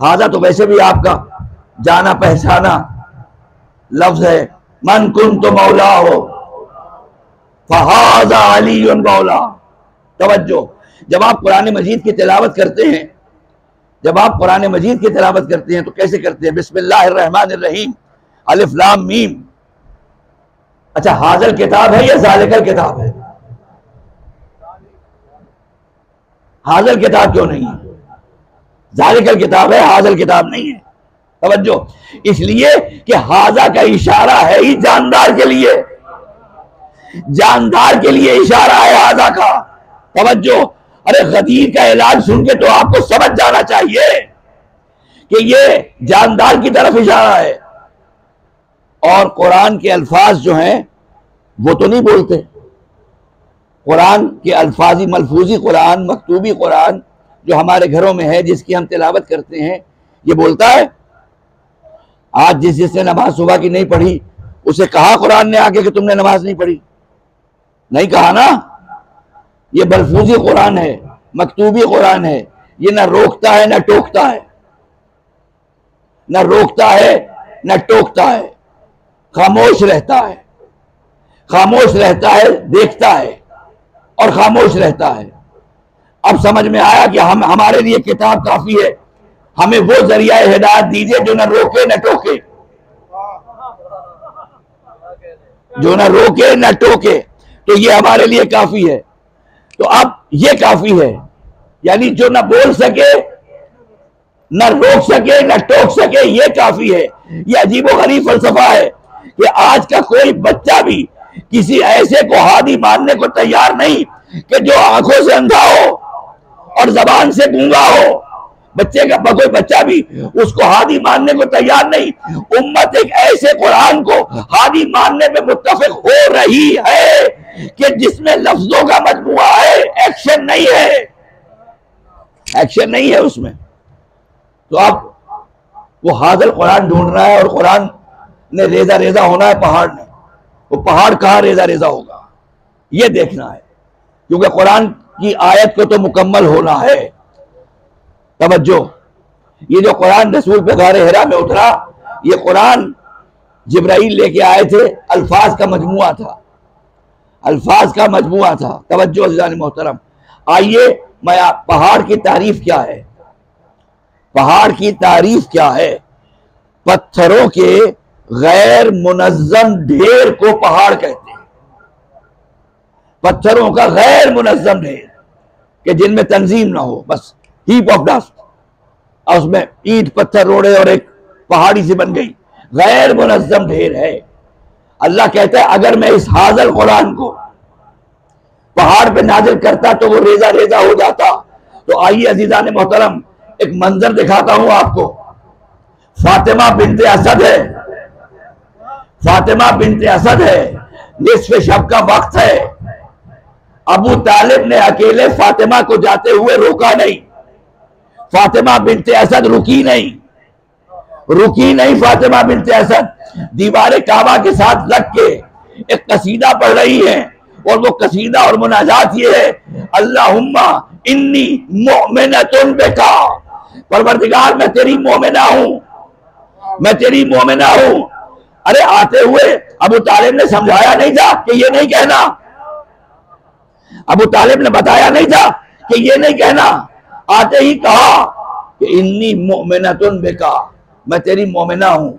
हाज़ा तो वैसे भी आपका जाना पहचाना लफ्ज है, मन कुन्तु मौला हो फहाज़ा अलीयुन मौला। तवज्जो, जब आप कुरान मजीद की तिलावत करते हैं, जब आप कुरान मजीद की तिलावत करते हैं तो कैसे करते हैं? बिस्मिल्लाहिर्रहमानिर्रहीम, अलिफ लाम मीम। अच्छा, हाज़ल किताब है या ज़ालिकल किताब है? हाज़िल किताब क्यों नहीं है? ज़ालिकल किताब है, हाज़िल किताब नहीं है। तवज्जो, इसलिए कि हाजा का इशारा है ही जानदार के लिए, जानदार के लिए इशारा है हाजा का। तवज्जो, अरे गदीर का इलाज सुन के तो आपको समझ जाना चाहिए कि ये जानदार की तरफ इशारा है। और कुरान के अल्फाज जो हैं वो तो नहीं बोलते। कुरान के अल्फाजी मलफूजी कुरान, मकतूबी कुरान जो हमारे घरों में है, जिसकी हम तिलावत करते हैं, ये बोलता है। आज जिसने नमाज सुबह की नहीं पढ़ी उसे कहा कुरान ने आके कि तुमने नमाज नहीं पढ़ी? नहीं कहा ना। ये मलफूजी कुरान है, मकतूबी कुरान है। ये ना रोकता है ना टोकता है, ना रोकता है ना टोकता है, खामोश रहता है। खामोश रहता है, देखता है और खामोश रहता है। अब समझ में आया कि हमारे लिए किताब काफी है। हमें वो जरिया हिदायत दीजिए जो न रोके न टोके, जो न रोके न टोके, तो ये हमारे लिए काफी है। तो अब ये काफी है, यानी जो न बोल सके, न रोक सके, न टोक सके, ये काफी है। ये अजीबोगरीब फलसफा है कि आज का कोई बच्चा भी किसी ऐसे को हादी मानने को तैयार नहीं कि जो आंखों से अंधा हो और जबान से गूंगा हो। बच्चे का कोई बच्चा भी उसको हादी मानने को तैयार नहीं। उम्मत एक ऐसे कुरान को हादी मानने में मुत्तफिक हो रही है कि जिसमें लफ्जों का मजमुआ है, एक्शन नहीं है, एक्शन नहीं है उसमें। तो अब वो हाज़िल कुरान ढूंढ रहा है और कुरान ने रेजा रेजा होना है पहाड़ ने। वो पहाड़ कहाँ रेजा रेजा होगा ये देखना है, क्योंकि कुरान की आयत को तो मुकम्मल होना है। तवज्जो, ये जो कुरान रसूल पे गारे हिरा में उतरा, ये कुरान जिब्राइल लेके आए थे, अल्फाज का मजमुआ था, अल्फाज का मजमुआ था। तवज्जो अज़ीज़ान मोहतरम, आइए मैं पहाड़ की तारीफ क्या है, पहाड़ की तारीफ क्या है। पत्थरों के गैर मुनज़्ज़म ढेर को पहाड़ कहते हैं। पत्थरों का गैर मुनज़्ज़म ढेर कि जिनमें तंजीम ना हो, बस हीप ऑफ डस्ट, और उसमें ईंट पत्थर रोड़े और एक पहाड़ी से बन गई, गैर मुनज़्ज़म ढेर है। अल्लाह कहता है अगर मैं इस हाज़िल कुरान को पहाड़ पे नाजिल करता तो वो रेजा रेजा हो जाता। तो आइए अज़ीज़ान मोहतरम, एक मंजर दिखाता हूं आपको। फातिमा बिन्ते असद है, फातिमा बिन्ते असद है, निस्फ़ शब का वक्त है। अबू तालिब ने अकेले फातिमा को जाते हुए रोका नहीं। फातिमा बिन्ते असद रुकी नहीं, रुकी नहीं। फातिमा बिन्ते असद दीवार काबा के साथ लग के एक कसीदा पढ़ रही है, और वो कसीदा और मुनाजात ये है, अल्लाहुम्मा इन्नी मोमिनतुन बिका, परवरदिगार मैं तेरी मोमिना हूं, मैं तेरी मोमिना हूं। अरे आते हुए अबू तालिब ने समझाया नहीं था कि ये नहीं कहना, अबू तालिब ने बताया नहीं था कि ये नहीं कहना। आते ही कहा कि इन्नी मोमिनतुन बिका, मैं तेरी मोमिना हूं,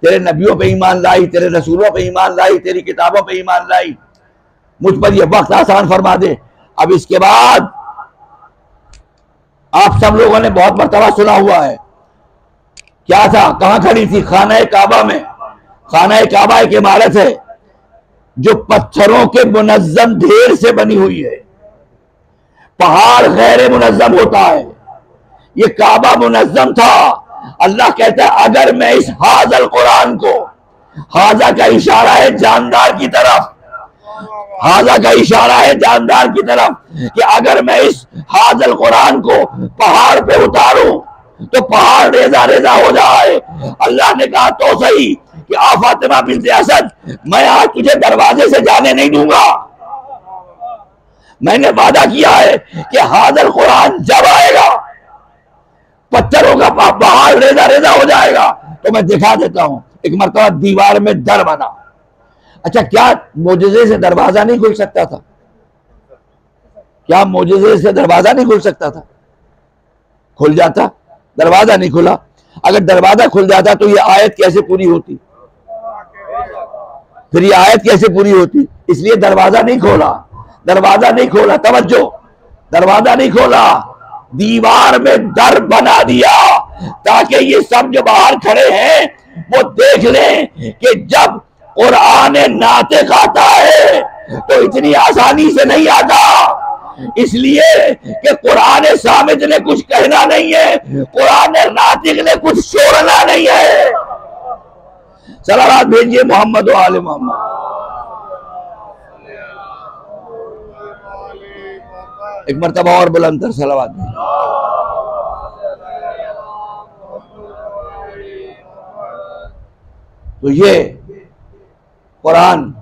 तेरे नबियों पे ईमान लाई, तेरे रसूलों पे ईमान लाई, तेरी किताबों पे ईमान लाई, मुझ पर यह वक्त आसान फरमा दे। अब इसके बाद आप सब लोगों ने बहुत मर्तबा सुना हुआ है, क्या था, कहां खड़ी थी? खाना काबा में। खाना काबा एक इमारत है जो पत्थरों के मुनज़्ज़म ढेर से बनी हुई है। पहाड़ गैर मुनज़्ज़म होता है, ये काबा मुनज़्ज़म था। अल्लाह कहता है अगर मैं इस हाज़िल कुरान को, हाजा का इशारा है जानदार की तरफ, हाजा का इशारा है जानदार की तरफ, कि अगर मैं इस हाज़िल कुरान को पहाड़ पे उतारूं तो पहाड़ रेजा रेजा हो जाए। अल्लाह ने कहा तो सही कि आ फातिमा बिन्ते असद, मैं आज तुझे दरवाजे से जाने नहीं दूंगा। मैंने वादा किया है कि हाज़िल कुरान जब आएगा पत्थरों का पहाड़ रेजा रेजा हो जाएगा। तो मैं दिखा देता हूं, एक मरतबा दीवार में डर बना। अच्छा, क्या मोजज़े से दरवाजा नहीं खुल सकता था? क्या मोजज़े से दरवाजा नहीं खुल सकता था? खुल जाता, दरवाजा नहीं खुला। अगर दरवाजा खुल जाता तो ये आयत कैसे पूरी होती? फिर ये आयत कैसे पूरी होती? इसलिए दरवाजा नहीं खोला, दरवाजा नहीं खोला। तवज्जो, दरवाजा नहीं खोला। दीवार में डर बना दिया ताकि ये सब जो बाहर खड़े हैं वो देख लें कि जब कुरान नातिक आता है तो इतनी आसानी से नहीं आता, इसलिए कि कुरान सामित ने कुछ कहना नहीं है, कुरान नातिक ने कुछ छोड़ना नहीं है। सलावत भेजिए मोहम्मद व आले मोहम्मद। एक मर्तबा और बुलंदर सलावत भेजिए। तो ये कुरान,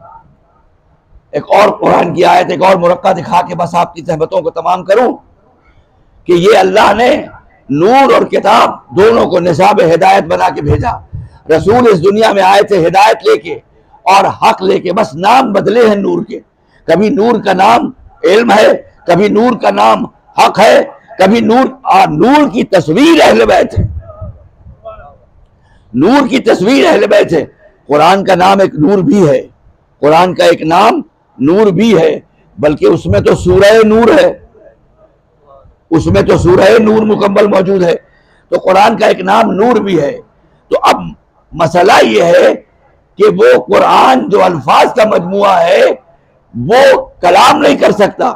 एक और कुरान की आयत, एक और मुरक्का दिखा के बस आपकी सहमतों को तमाम करूं कि ये अल्लाह ने नूर और किताब दोनों को निसाब हिदायत बना के भेजा। रसूल इस दुनिया में आए थे हिदायत लेके और हक लेके, बस नाम बदले हैं नूर के। कभी नूर का नाम इल्म है, कभी नूर का नाम हक है, कभी नूर की तस्वीर अहले बैत है, नूर की तस्वीर अहले बैत है। कुरान का नाम एक नूर भी है, कुरान का एक नाम नूर भी है, बल्कि उसमें तो सूरह नूर है, उसमें तो सूरह नूर मुकम्मल मौजूद है। तो कुरान का एक नाम नूर भी है। तो अब मसला यह है कि वो कुरान जो अल्फाज का मजमुआ है वो कलाम नहीं कर सकता।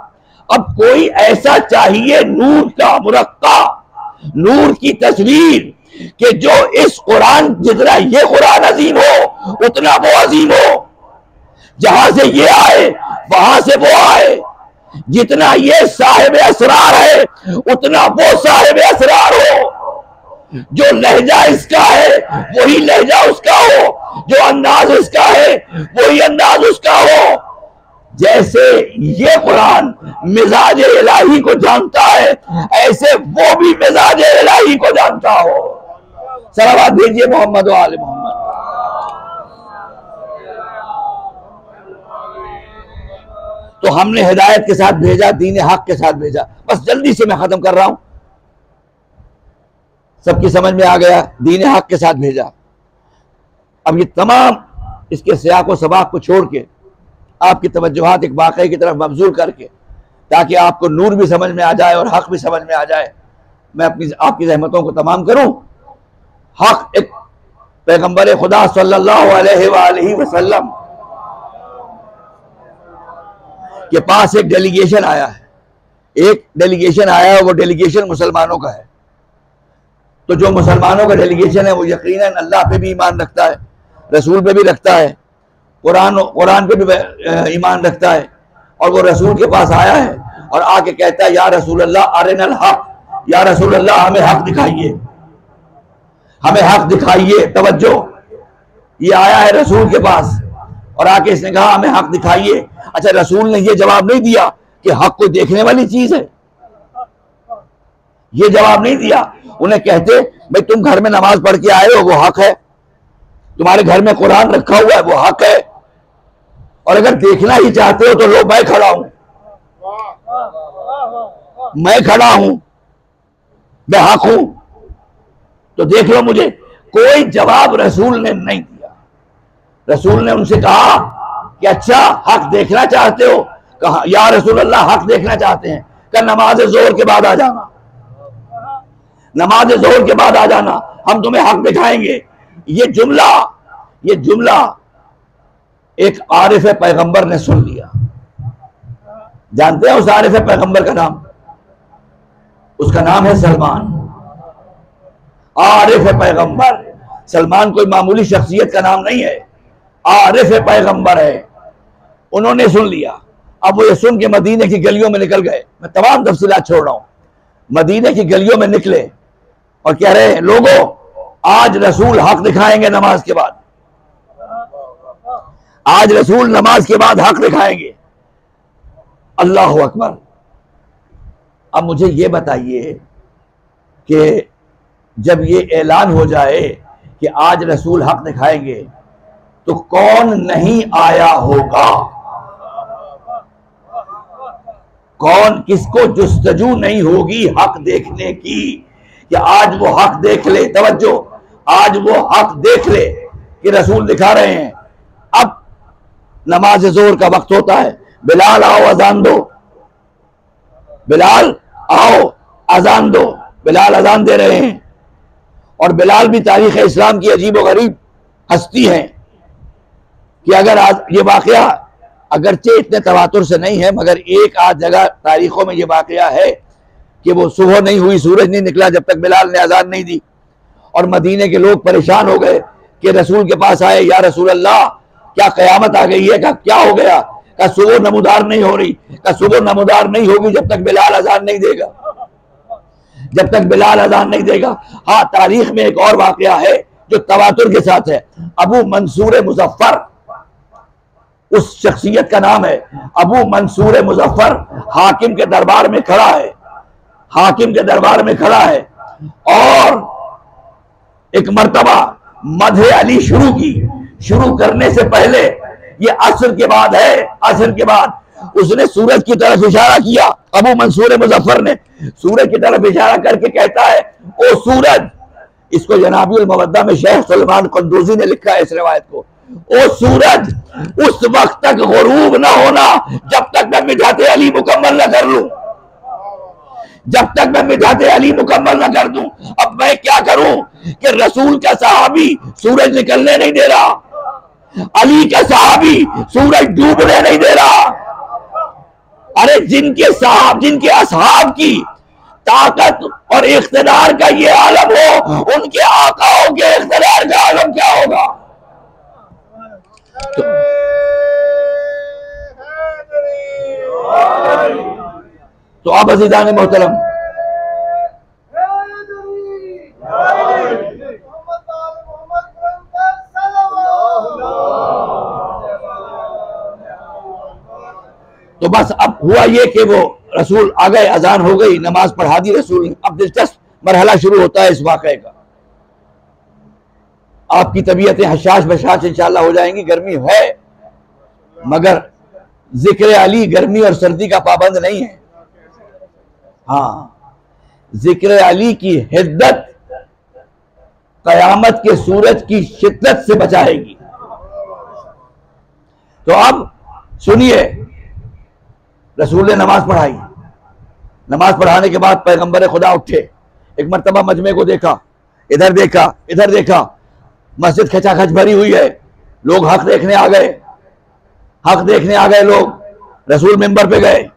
अब कोई ऐसा चाहिए नूर का मुरक्का, नूर की तस्वीर, कि जो इस कुरान जितना ये कुरान अजीम हो उतना वो अजीम हो, जहां से ये आए वहां से वो आए, जितना ये साहिब असरार है उतना वो साहिब असरार हो, जो लहजा इसका है वही लहजा उसका हो, जो अंदाज इसका है वही अंदाज उसका हो। जैसे ये कुरान मिजाज इलाही को जानता है ऐसे वो भी मिजाज इलाही को जानता हो। सलावत भेजिए मोहम्मद व आले मोहम्मद। तो हमने हिदायत के साथ भेजा, दीन हक के साथ भेजा। बस जल्दी से मैं खत्म कर रहा हूं, सबकी समझ में आ गया, दीन हक के साथ भेजा। अब ये तमाम इसके सियाक व सबाक को छोड़ के आपकी तवज्जुहात एक वाक़े की तरफ मबजूल करके, ताकि आपको नूर भी समझ में आ जाए और हक भी समझ में आ जाए, मैं आपकी ज़हमतों को तमाम करूं। हक एक पैगंबर खुदा सल्लल्लाहु अलैहि वसल्लम के पास एक डेलीगेशन आया है, एक डेलीगेशन आया है, वो डेलीगेशन मुसलमानों का है। तो जो मुसलमानों का डेलीगेशन है वो यकीनन अल्लाह पे भी ईमान रखता है, रसूल पे भी रखता है, कुरान पे भी ईमान रखता है। और वो रसूल के पास आया है और आके कहता है या रसूल अल्लाह अरिनल हक, या रसूल अल्लाह हमें हक दिखाइए, हमें हक दिखाइए। तवज्जो, ये आया है रसूल के पास और आके इसने कहा हमें हक दिखाइए। अच्छा, रसूल ने ये जवाब नहीं दिया कि हक को देखने वाली चीज है, ये जवाब नहीं दिया। उन्हें कहते भाई तुम घर में नमाज पढ़ के आए हो वो हक है, तुम्हारे घर में कुरान रखा हुआ है वो हक है, और अगर देखना ही चाहते हो तो लो मैं खड़ा हूं, मैं खड़ा हूं, मैं हक हूं, तो देख लो मुझे। कोई जवाब रसूल ने नहीं दिया। रसूल ने उनसे कहा कि अच्छा हक देखना चाहते हो? कहा या रसूल अल्लाह हक देखना चाहते हैं। कहा नमाज जोर के बाद आ जाना, नमाज जोर के बाद आ जाना, हम तुम्हें हक दिखाएंगे। ये जुमला एक आरिफ पैगंबर ने सुन लिया। जानते हैं उस आरिफ पैगंबर का नाम? उसका नाम है सलमान। आरिफ पैगंबर, सलमान कोई मामूली शख्सियत का नाम नहीं है, आरिफ पैगंबर है। उन्होंने सुन लिया। अब वो ये सुन के मदीने की गलियों में निकल गए। मैं तमाम तफसीलात छोड़ रहा हूं। मदीने की गलियों में निकले और कह रहे हैं लोगों आज रसूल हक दिखाएंगे नमाज के बाद, आज रसूल नमाज के बाद हक दिखाएंगे। अल्लाह अकबर। अब मुझे ये बताइए कि जब ये ऐलान हो जाए कि आज रसूल हक दिखाएंगे तो कौन नहीं आया होगा? कौन, किसको जुस्तजू नहीं होगी हक देखने की कि आज वो हक देख ले। तवज्जो, आज वो हक देख ले कि रसूल दिखा रहे हैं। अब नमाज जोर का वक्त होता है, बिलाल आओ अजान दो, बिलाल आओ अजान दो। बिलाल अजान दे रहे हैं, और बिलाल भी तारीख इस्लाम की अजीब व गरीब हस्ती है कि अगर आज ये वाकया अगरचे इतने तवातुर से नहीं है, मगर एक आध जगह तारीखों में ये वाकया है कि वो सुबह नहीं हुई, सूरज नहीं निकला जब तक बिलाल ने अजान नहीं दी, और मदीने के लोग परेशान हो गए कि रसूल के पास आए, या रसूल अल्लाह क्या कयामत आ गई है? का क्या हो गया? का सुबह नमूदार नहीं हो रही? का सुबह नमूदार नहीं होगी जब तक बिलाल अजान नहीं देगा, जब तक बिलाल अजान नहीं देगा। हाँ, तारीख में एक और वाकया है जो तवातुर के साथ है। अबू मंसूर मुजफ्फर, उस शख्सियत का नाम है अबू मंसूर मुजफ्फर, हाकिम के दरबार में खड़ा है, हाकिम के दरबार में खड़ा है, और एक मर्तबा मधे अली शुरू की। शुरू करने से पहले, ये असर के बाद है, असर के बाद उसने सूरज की तरफ इशारा किया। अबू मंसूर मुजफ्फर ने सूरज की तरफ इशारा करके कहता है, ओ सूरज, इसको जनाबुल मवद्दा में शेख सलमान कंदूजी ने लिखा है इस रिवायत को, ओ सूरज, उस वक्त तक गुरूब ना होना जब तक मैं मिठाते अली मुकम्मल न कर लूं, जब तक मैं मिठाते अली मुकम्मल न कर दूं। अब मैं क्या करूं कि रसूल का सहाबी सूरज निकलने नहीं दे रहा, अली का सहाबी सूरज डूबने नहीं दे रहा। अरे जिनके असहाब की ताकत और इख्तिदार का ये आलम हो, उनके आकाओं के इख्तिदार का आलम क्या होगा? तो आप अज़ीज़ान मोहतरम, तो बस अब हुआ ये कि वो रसूल आ गए, अजान हो गई, नमाज पढ़ा दी रसूल ने। अब दिलचस्प मरहला शुरू होता है इस वाक़े का। आपकी तबीयतें हशाश बशाश इंशाअल्लाह हो जाएंगी। गर्मी है, मगर जिक्र अली गर्मी और सर्दी का पाबंद नहीं है। हाँ, जिक्र अली की हिद्दत कयामत के सूरज की शिद्दत से बचाएगी। तो अब सुनिए, रसूल ने नमाज पढ़ाई। नमाज पढ़ाने के बाद पैगंबर खुदा उठे, एक मर्तबा मजमे को देखा, इधर देखा, इधर देखा, मस्जिद खचाखच भरी हुई है, लोग हक देखने आ गए, हक देखने आ गए लोग। रसूल मिंबर पे गए,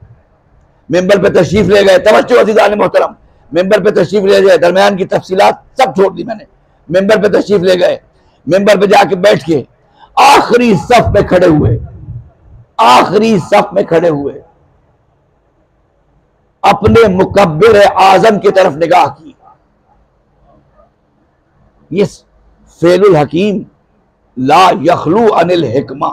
मिंबर पे तशरीफ ले गए। तवज्जो अज़ीज़ान मोहतरम, मिंबर पे तशरीफ ले गए, दरमियान की तफसीलात सब छोड़ दी मैंने। मिंबर पे तशरीफ ले गए, मिंबर पे जाके बैठ के आखिरी सफ में खड़े हुए, आखिरी सफ में खड़े हुए, अपने मुकब्बिर आजम की तरफ निगाह की। ये फेलुल हकीम ला यखलू अनिल हिकमा,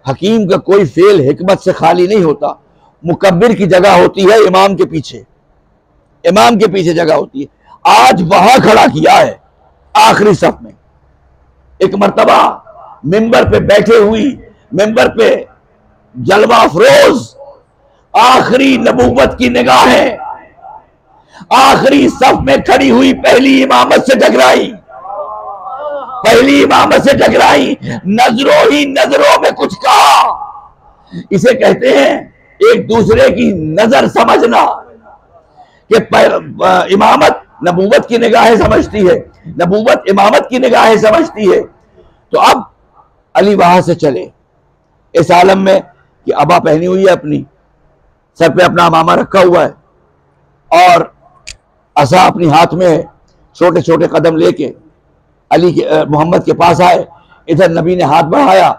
हकीम का कोई फेल हिकमत से खाली नहीं होता। मुकब्बिर की जगह होती है इमाम के पीछे, इमाम के पीछे जगह होती है। आज वहां खड़ा किया है आखिरी सफ में। एक मर्तबा मिंबर पे बैठे हुई, मिंबर पे जलवा अफरोज आखिरी नबूवत की निगाहें आखिरी सफ में खड़ी हुई पहली इमामत से टकराई, पहली इमामत से टकराई। नजरों ही नजरों में कुछ कहा। इसे कहते हैं एक दूसरे की नजर समझना, कि इमामत नबूवत की निगाहें समझती है, नबूवत इमामत की निगाहें समझती है। तो अब अली वहां से चले इस आलम में कि अबा पहनी हुई है, अपनी सर पे अपना अमामा रखा हुआ है, और असा अपनी हाथ में है। छोटे छोटे कदम लेके अली के मोहम्मद के पास आए। इधर नबी ने हाथ बढ़ाया,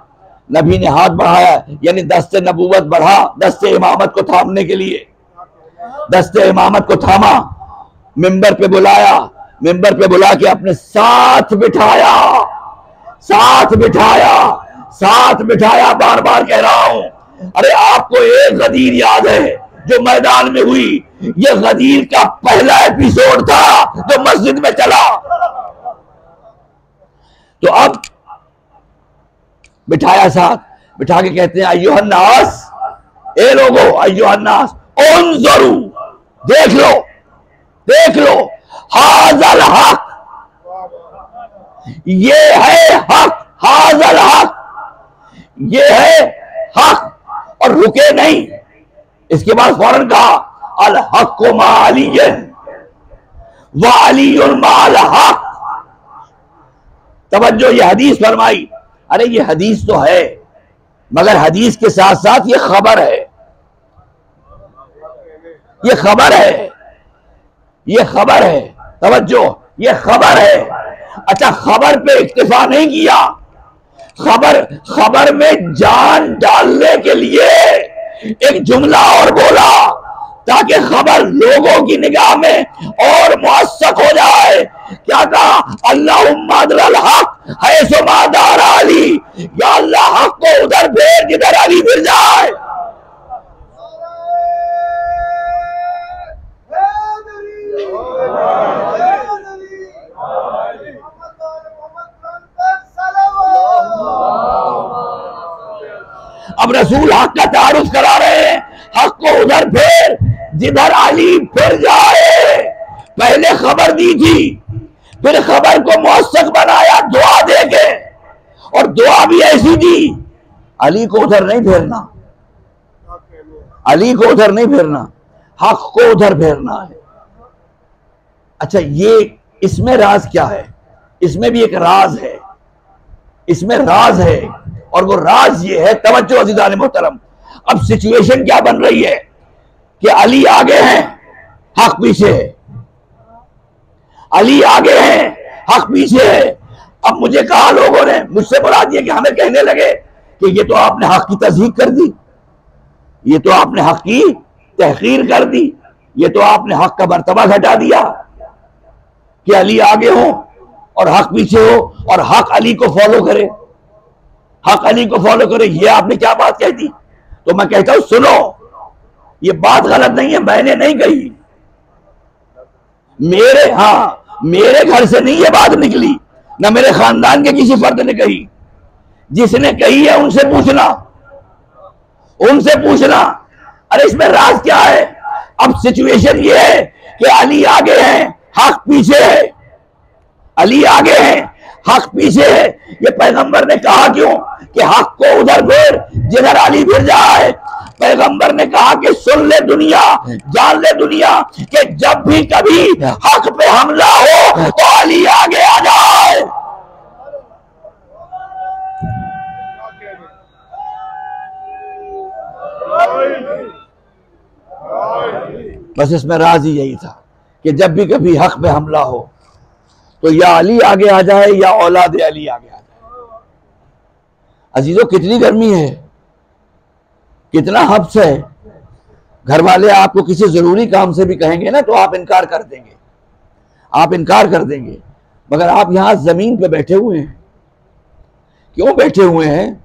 नबी ने हाथ बढ़ाया, यानी दस्ते नबूवत बढ़ा, दस्ते इमामत को थामने के लिए, दस्ते इमामत को थामा। मिंबर पे बुलाया, मिंबर पे बुला के अपने साथ बिठाया, साथ बिठाया, साथ बिठाया। बार बार कह रहा हूं, अरे आपको एक गदीर याद है जो मैदान में हुई? ये गदीर का पहला एपिसोड था जो मस्जिद में चला। तो अब बिठाया साथ, बिठा के कहते हैं अय्युहन्नास, ए लोगो, अय्युहन्नास उन्ज़ुरू, देख लो, देख लो, हाज़ल हक, ये है हक, हाज़ल हक, ये है हक। और रुके नहीं, इसके बाद फौरन कहा अल हक मा अलियन, व अलीयुन माल हक। तवज्जो, ये हदीस फरमाई। अरे ये हदीस तो है, मगर हदीस के साथ साथ ये खबर है, ये खबर है, ये खबर है। तवज्जो, ये खबर है। अच्छा, खबर पे इक्तिफा नहीं किया, खबर में जान डालने के लिए एक जुमला और बोला, ताकि खबर लोगों की निगाह में और मुअस्सक हो जाए। क्या कहा? अल्लाहुम्मा अदरल हक हैसु मा दार अली, या अल्लाह हक को उधर भेज जिधर अली फिर जाए। अब रसूल हक का तारुफ करा रहे हैं, हक को उधर फिर जिधर अली फिर जाए। पहले खबर दी थी, फिर खबर को मुअस्सक बनाया दुआ देके, और दुआ भी ऐसी दी, अली को उधर नहीं फेरना, अली को उधर नहीं फेरना, हक को उधर फेरना है। अच्छा, ये इसमें राज क्या है? इसमें भी एक राज है, इसमें राज है, और वो राज ये है। तवज्जो अज़ीज़ान मोहतरम, अब सिचुएशन क्या बन रही है कि अली आगे हैं, हक पीछे है, अली आगे हैं, हक पीछे है। अब मुझे कहा लोगों ने, मुझसे बुला दिया कि हमें कहने लगे कि ये तो आपने हक की तज़हीक कर दी, ये तो आपने हक की तहकीर कर दी, ये तो आपने हक का मर्तबा घटा दिया कि अली आगे हो और हक पीछे हो, और हक अली को फॉलो करे, हक अली को फॉलो करे। ये आपने क्या बात कह दी? तो मैं कहता हूं सुनो, ये बात गलत नहीं है, मैंने नहीं कही, मेरे घर से नहीं ये बात निकली, ना मेरे खानदान के किसी फर्द ने कही। जिसने कही है उनसे पूछना, उनसे पूछना। अरे इसमें राज क्या है? अब सिचुएशन ये है कि अली आगे हैं, हक पीछे है, अली आगे हैं, हक पीछे है। ये पैगंबर ने कहा क्यों कि हक को उधर फिर जिधर अली फिर जाए? पैगंबर ने कहा कि सुन ले दुनिया, जान ले दुनिया, कि जब भी कभी हक पे हमला हो तो अली आगे आ जाए। बस इसमें राज ही यही था कि जब भी कभी हक पे हमला हो तो या अली आगे आ जाए या औलाद अली आगे आ जाए। अजीजों, कितनी गर्मी है, कितना हब्स है। घर वाले आपको किसी जरूरी काम से भी कहेंगे ना तो आप इनकार कर देंगे, आप इनकार कर देंगे, मगर आप यहां जमीन पे बैठे हुए हैं। क्यों बैठे हुए हैं?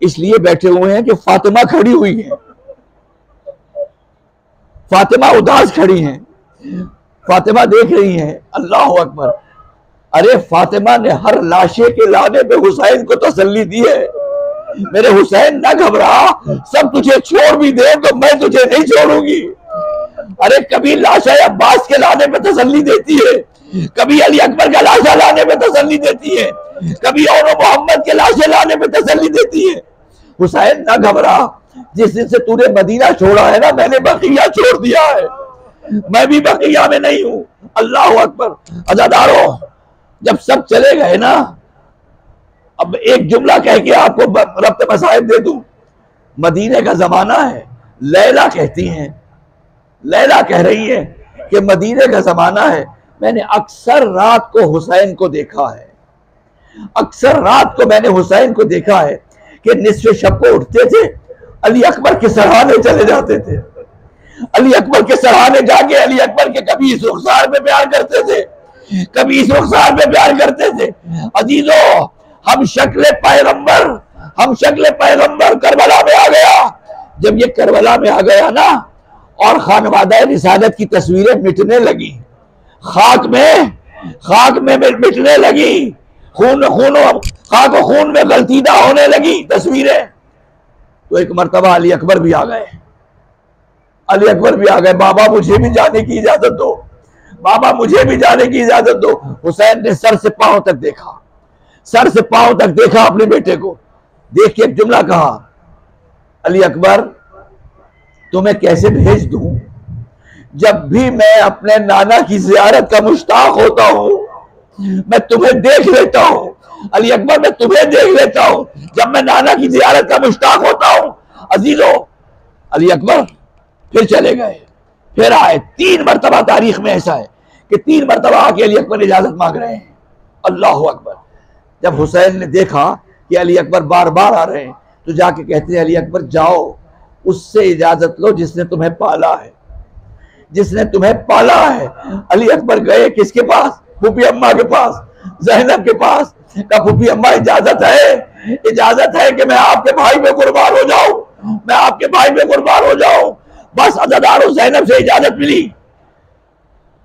इसलिए बैठे हुए हैं कि फातिमा खड़ी हुई है, फातिमा उदास खड़ी हैं, फातिमा देख रही हैं। अल्लाह अकबर। अरे फातिमा ने हर लाशे के लाने पे हुसैन को तसल्ली दी है, मेरे हुसैन ना घबरा, सब तुझे छोड़ भी दे तो मैं तुझे नहीं छोड़ूंगी। अरे कभी लाशा अब्बास के लाने पे तसल्ली देती है, कभी अली अकबर का लाशा लाने पे तसल्ली देती है, कभी और मोहम्मद के लाशे लाने पे तसल्ली देती है। हुसैन ना घबरा, जिस दिन से तूने मदीना छोड़ा है ना, मैंने बकिया छोड़ दिया है, मैं भी बकिया में नहीं हूं। अल्लाह अकबर। अज़ादारों, जब सब चले गए ना, अब एक जुमला कह के आपको रब्त मसाइब दे दूं। मदीने का जमाना है, लैला कहती हैं, लैला कह रही है कि मदीने का जमाना है। मैंने अक्सर रात को हुसैन को देखा है, अक्सर रात को मैंने हुसैन को देखा है कि निस्फ़े शब को उठते थे, अली अकबर के सराहने चले जाते थे, अली अकबर के सराहने जाके अली अकबर के कभी इस रुखसार पे प्यार करते थे, कभी इस रुखसार पे प्यार करते थे। अजीजों, हम शक्ल पैगंबर करबला में आ गया। जब ये करबला में आ गया ना, और खानवादा रिसालत की तस्वीरें मिटने लगी, खाक में मिटने लगी, खाक खून में गलतीदा होने लगी तस्वीरें, तो एक मर्तबा अली अकबर भी आ गए, अली अकबर भी आ गए। बाबा मुझे भी जाने की इजाजत दो, बाबा मुझे भी जाने की इजाजत दो। हुसैन ने सर से पांव तक देखा, सर से पांव तक देखा अपने बेटे को, देख के एक जुमला कहा, अली अकबर तुम्हें कैसे भेज दूं जब भी मैं अपने नाना की जियारत का मुश्ताक होता हूँ, मैं तुम्हें देख लेता हूँ। अली अकबर, मैं तुम्हें देख लेता हूँ जब मैं नाना की जियारत का मुश्ताक होता हूँ। अजीजों, अली अकबर फिर चले गए, फिर आए। 3 मरतबा तारीख में ऐसा है कि 3 मरतबा आके अली अकबर इजाजत मांग रहे हैं। अल्लाह अकबर। जब हुसैन ने देखा कि अली अकबर बार बार आ रहे हैं, तो जाके कहते हैं, अली अकबर जाओ, उससे इजाजत लो जिसने तुम्हें पाला है, जिसने तुम्हें पाला है। अली अकबर गए किसके पास? फूफी अम्मा के पास, ज़ैनब के पास। कहा, फूफी अम्मा इजाजत है, इजाजत है कि मैं आपके भाई पे कुर्बान हो जाऊं, मैं आपके भाई पे कुर्बान हो जाऊं। बस अज़ादारो ज़ैनब से इजाजत मिली।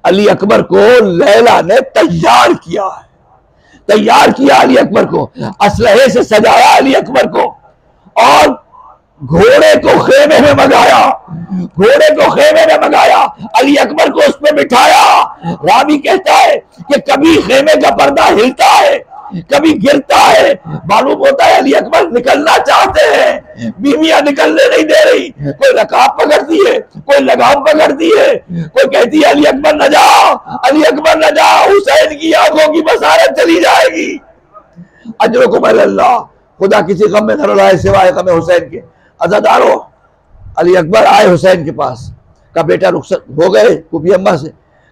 अली अकबर को लैला ने तैयार किया है, तैयार किया अली अकबर को, असलहे से सजाया अली अकबर को, और घोड़े को खेमे में मंगाया, घोड़े को खेमे में मंगाया, अली अकबर को उस पर बिठाया। रावी कहता है कि कभी खेमे का पर्दा हिलता है, कभी गिरता है। मालूम होता है अली अकबर निकलना चाहते हैं, बीवियां निकलने नहीं दे रही। कोई रकाब पकड़ती है, कोई लगाम पकड़ती है, कोई कहती है अली अकबर न जाओ, अली अकबर न जाओ, हुसैन की आंखों की बसारत चली जाएगी। अजरुकुम अल्लाह, खुदा किसी गम में न लाए सिवाय गम हुसैन के। अज़ादारो, अली अकबर आए हुसैन के पास। का बेटा रुखसत हो गए फूफी अम्मा से?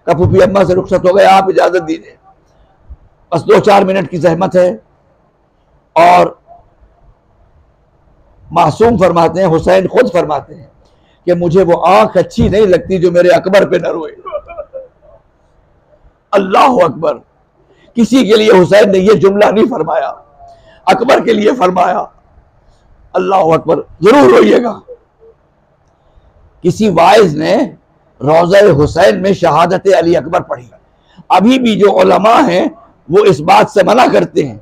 का फूफी अम्मा से रुखसत हो गए, आप इजाजत दीजिए, बस 2-4 मिनट की जहमत है। और मासूम फरमाते हैं, हुसैन खुद फरमाते हैं कि मुझे वो आंख अच्छी नहीं लगती जो मेरे अकबर पे न रोए। अल्लाह अकबर। किसी के लिए हुसैन ने ये जुमला नहीं फरमाया, अकबर के लिए फरमाया। अल्लाह अकबर। जरूर रोइएगा। किसी वाइज ने रोज़ा हुसैन में शहादत अली अकबर पढ़ी। अभी भी जो उलमा हैं वो इस बात से मना करते हैं।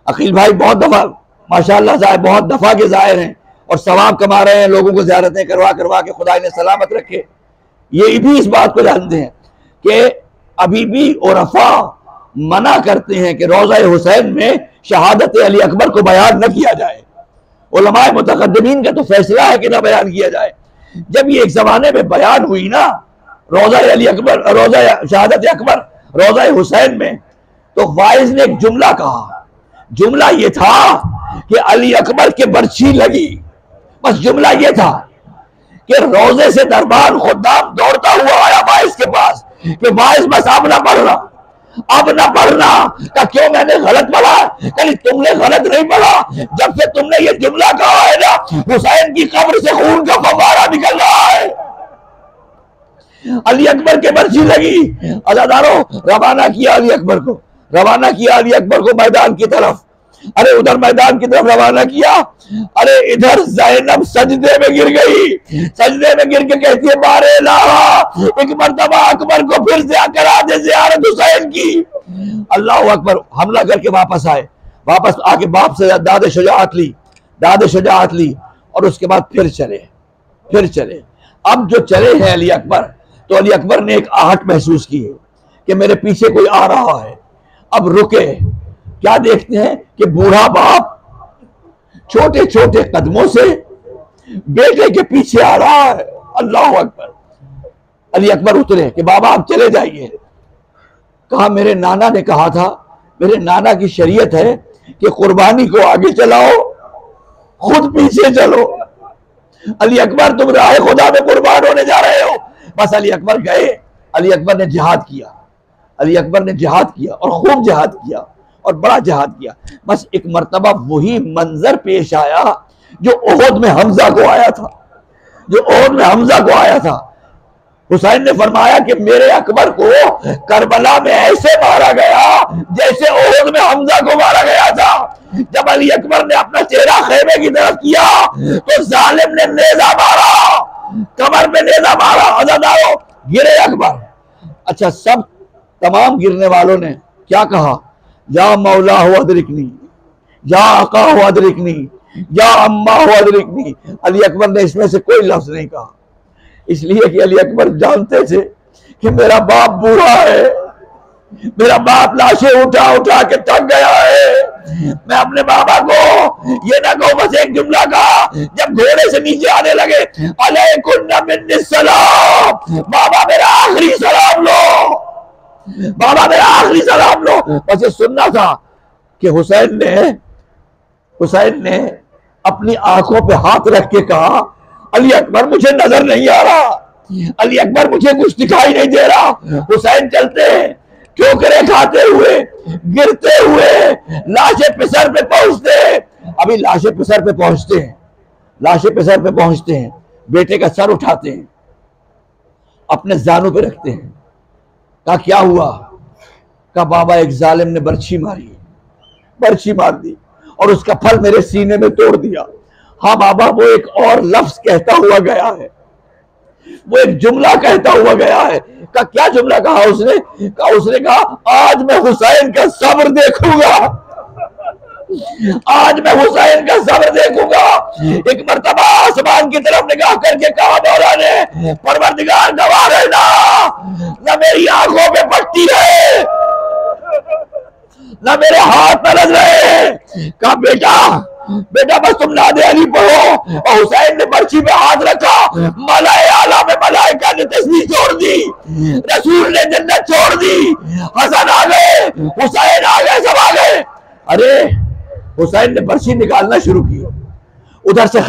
अकील भाई बहुत दफा माशाअल्लाह साहब बहुत दफा के जाहिर हैं और सवाब कमा रहे हैं, लोगों को ज़ियारतें करवा करवा के, खुदा इन्हें सलामत रखे। ये भी इस बात को जानते हैं कि अभी भी उरफा मना करते हैं कि रोज़ा हुसैन में शहादत अली अकबर को बयान न किया जाए। उलमाए मुतकद्दिमीन का तो फैसला है कि ना बयान किया जाए। जब ये एक जमाने में बयान हुई ना रोज़ा अली अकबर, रोज़ा शहादत अकबर, रोज़ा हुसैन में, तो वाइज ने एक जुमला कहा। जुमला ये था कि अली अकबर के बर्छी लगी। बस जुमला ये था कि रोजे से दरबार खुद्दाम दौड़ता हुआ आया वाइज के पास कि वाइज बस अब ना पढ़ना, अब ना पढ़ना। का क्यों, मैंने गलत पढ़ा? कहीं तुमने गलत नहीं पढ़ा। जब से तुमने ये जुमला कहा है ना, हुसैन की कब्र से खून का फव्वारा निकल रहा है। अली अकबर के बर्छी लगी। अज़ादारो, रवाना किया अली अकबर को, रवाना किया अली अकबर को मैदान की तरफ। अरे उधर मैदान की तरफ रवाना किया। अरे इधर ज़ैनब सजदे में गिर गई, सजदे में गिर के कहती है, बारे इलाहा, एक मर्तबा अकबर को फिर से करा दे ज़ियारत हुसैन की। अल्लाह अकबर। हमला करके वापस आए, वापस आके बाप से दाद शुजाअत ली, दाद शुजाअत ली, और उसके बाद फिर चले, फिर चले। अब जो चले हैं अली अकबर, तो अली अकबर ने एक आहट महसूस की है कि मेरे पीछे कोई आ रहा है। अब रुके, क्या देखते हैं कि बूढ़ा बाप छोटे छोटे कदमों से बेटे के पीछे आ रहा है। अल्लाह अकबर। अली अकबर उतरे कि बाबा आप चले जाइए। कहा, मेरे नाना ने कहा था, मेरे नाना की शरीयत है कि कुर्बानी को आगे चलाओ, खुद पीछे चलो। अली अकबर, तुम राह खुदा में कुर्बान होने जा रहे हो। बस अली अकबर गए। अली अकबर ने जिहाद किया, अली अकबर ने जिहाद किया और खूब जिहाद किया और बड़ा जिहाद किया। बस एक मर्तबा वही मंजर पेश आया जो ओहद में हमजा को आया था, जो ओहद में हमजा को आया था। हुसैन ने फरमाया कि मेरे अकबर को करबला में ऐसे मारा गया जैसे ओहद में हमजा को मारा गया था। जब अली अकबर ने अपना चेहरा खेमे की तरफ किया तो जालिम ने नेजा मारा, कमर में नेजा मारा। अज़ादारो, गिरे अकबर। अच्छा, सब तमाम गिरने वालों ने क्या कहा? या मौला हो अदरिकनी, या आका हो अदरिकनी, या अम्मा हो अदरिकनी। अली अकबर ने इसमें से कोई लफ्ज नहीं कहा, इसलिए कि अली अकबर जानते थे कि मेरा बाप बूढ़ा है, मेरा बाप लाशें उठा उठा के थक गया है, मैं अपने बाबा को ये ना कहूं बस एक जुमला कहा, जब घोड़े से नीचे आने लगे, अलैकुन्ना मिन्नी सलाम, बाबा मेरा आखिरी सलाम लो, बाबा मेरा आखिरी सलाम लो। बस ये सुनना था कि हुसैन ने अपनी आंखों पे हाथ रख के कहा, अली अकबर मुझे नजर नहीं आ रहा, अली अकबर मुझे कुछ दिखाई नहीं दे रहा। हुसैन चलते हैं, ठोकरें खाते हुए, गिरते हुए, लाशें पिसर पे पहुंचते हैं। अभी लाशें पिसर पे पहुंचते हैं, लाशें पिसर पे पहुंचते हैं, बेटे का सर उठाते हैं, अपने जानों पे रखते हैं। कहा क्या हुआ? कहा बाबा एक जालिम ने बर्छी मारी, बर्छी मार दी और उसका फल मेरे सीने में तोड़ दिया। हाँ बाबा, वो एक और लफ्ज कहता हुआ गया है, वो एक जुमला कहता हुआ गया है। का क्या जुमला कहा उसने? उसने कहा आज मैं हुसैन का सब्र देखूंगा, आज मैं हुसैन का सब्र देखूंगा। एक मर्तबा आसमान की तरफ निगाह करके कहा मौला ने, परवरदिगार गवाह रहना, न मेरी आंखों पे पट्टी है, ना मेरे हाथ में लग रहे। कहा बेटा बेटा बस तुम नादे अली पढ़ो। और हुसैन ने बर्छी पे हाथ रखा, मलाए आला में मलाइका ने तस्वीर छोड़ दी, रसूल ने जन्नत छोड़ दी, हसन आ गए, हुसैन आ गए, सब आ गए। अरे हुसैन ने बर्छी निकालना शुरू की, उधर से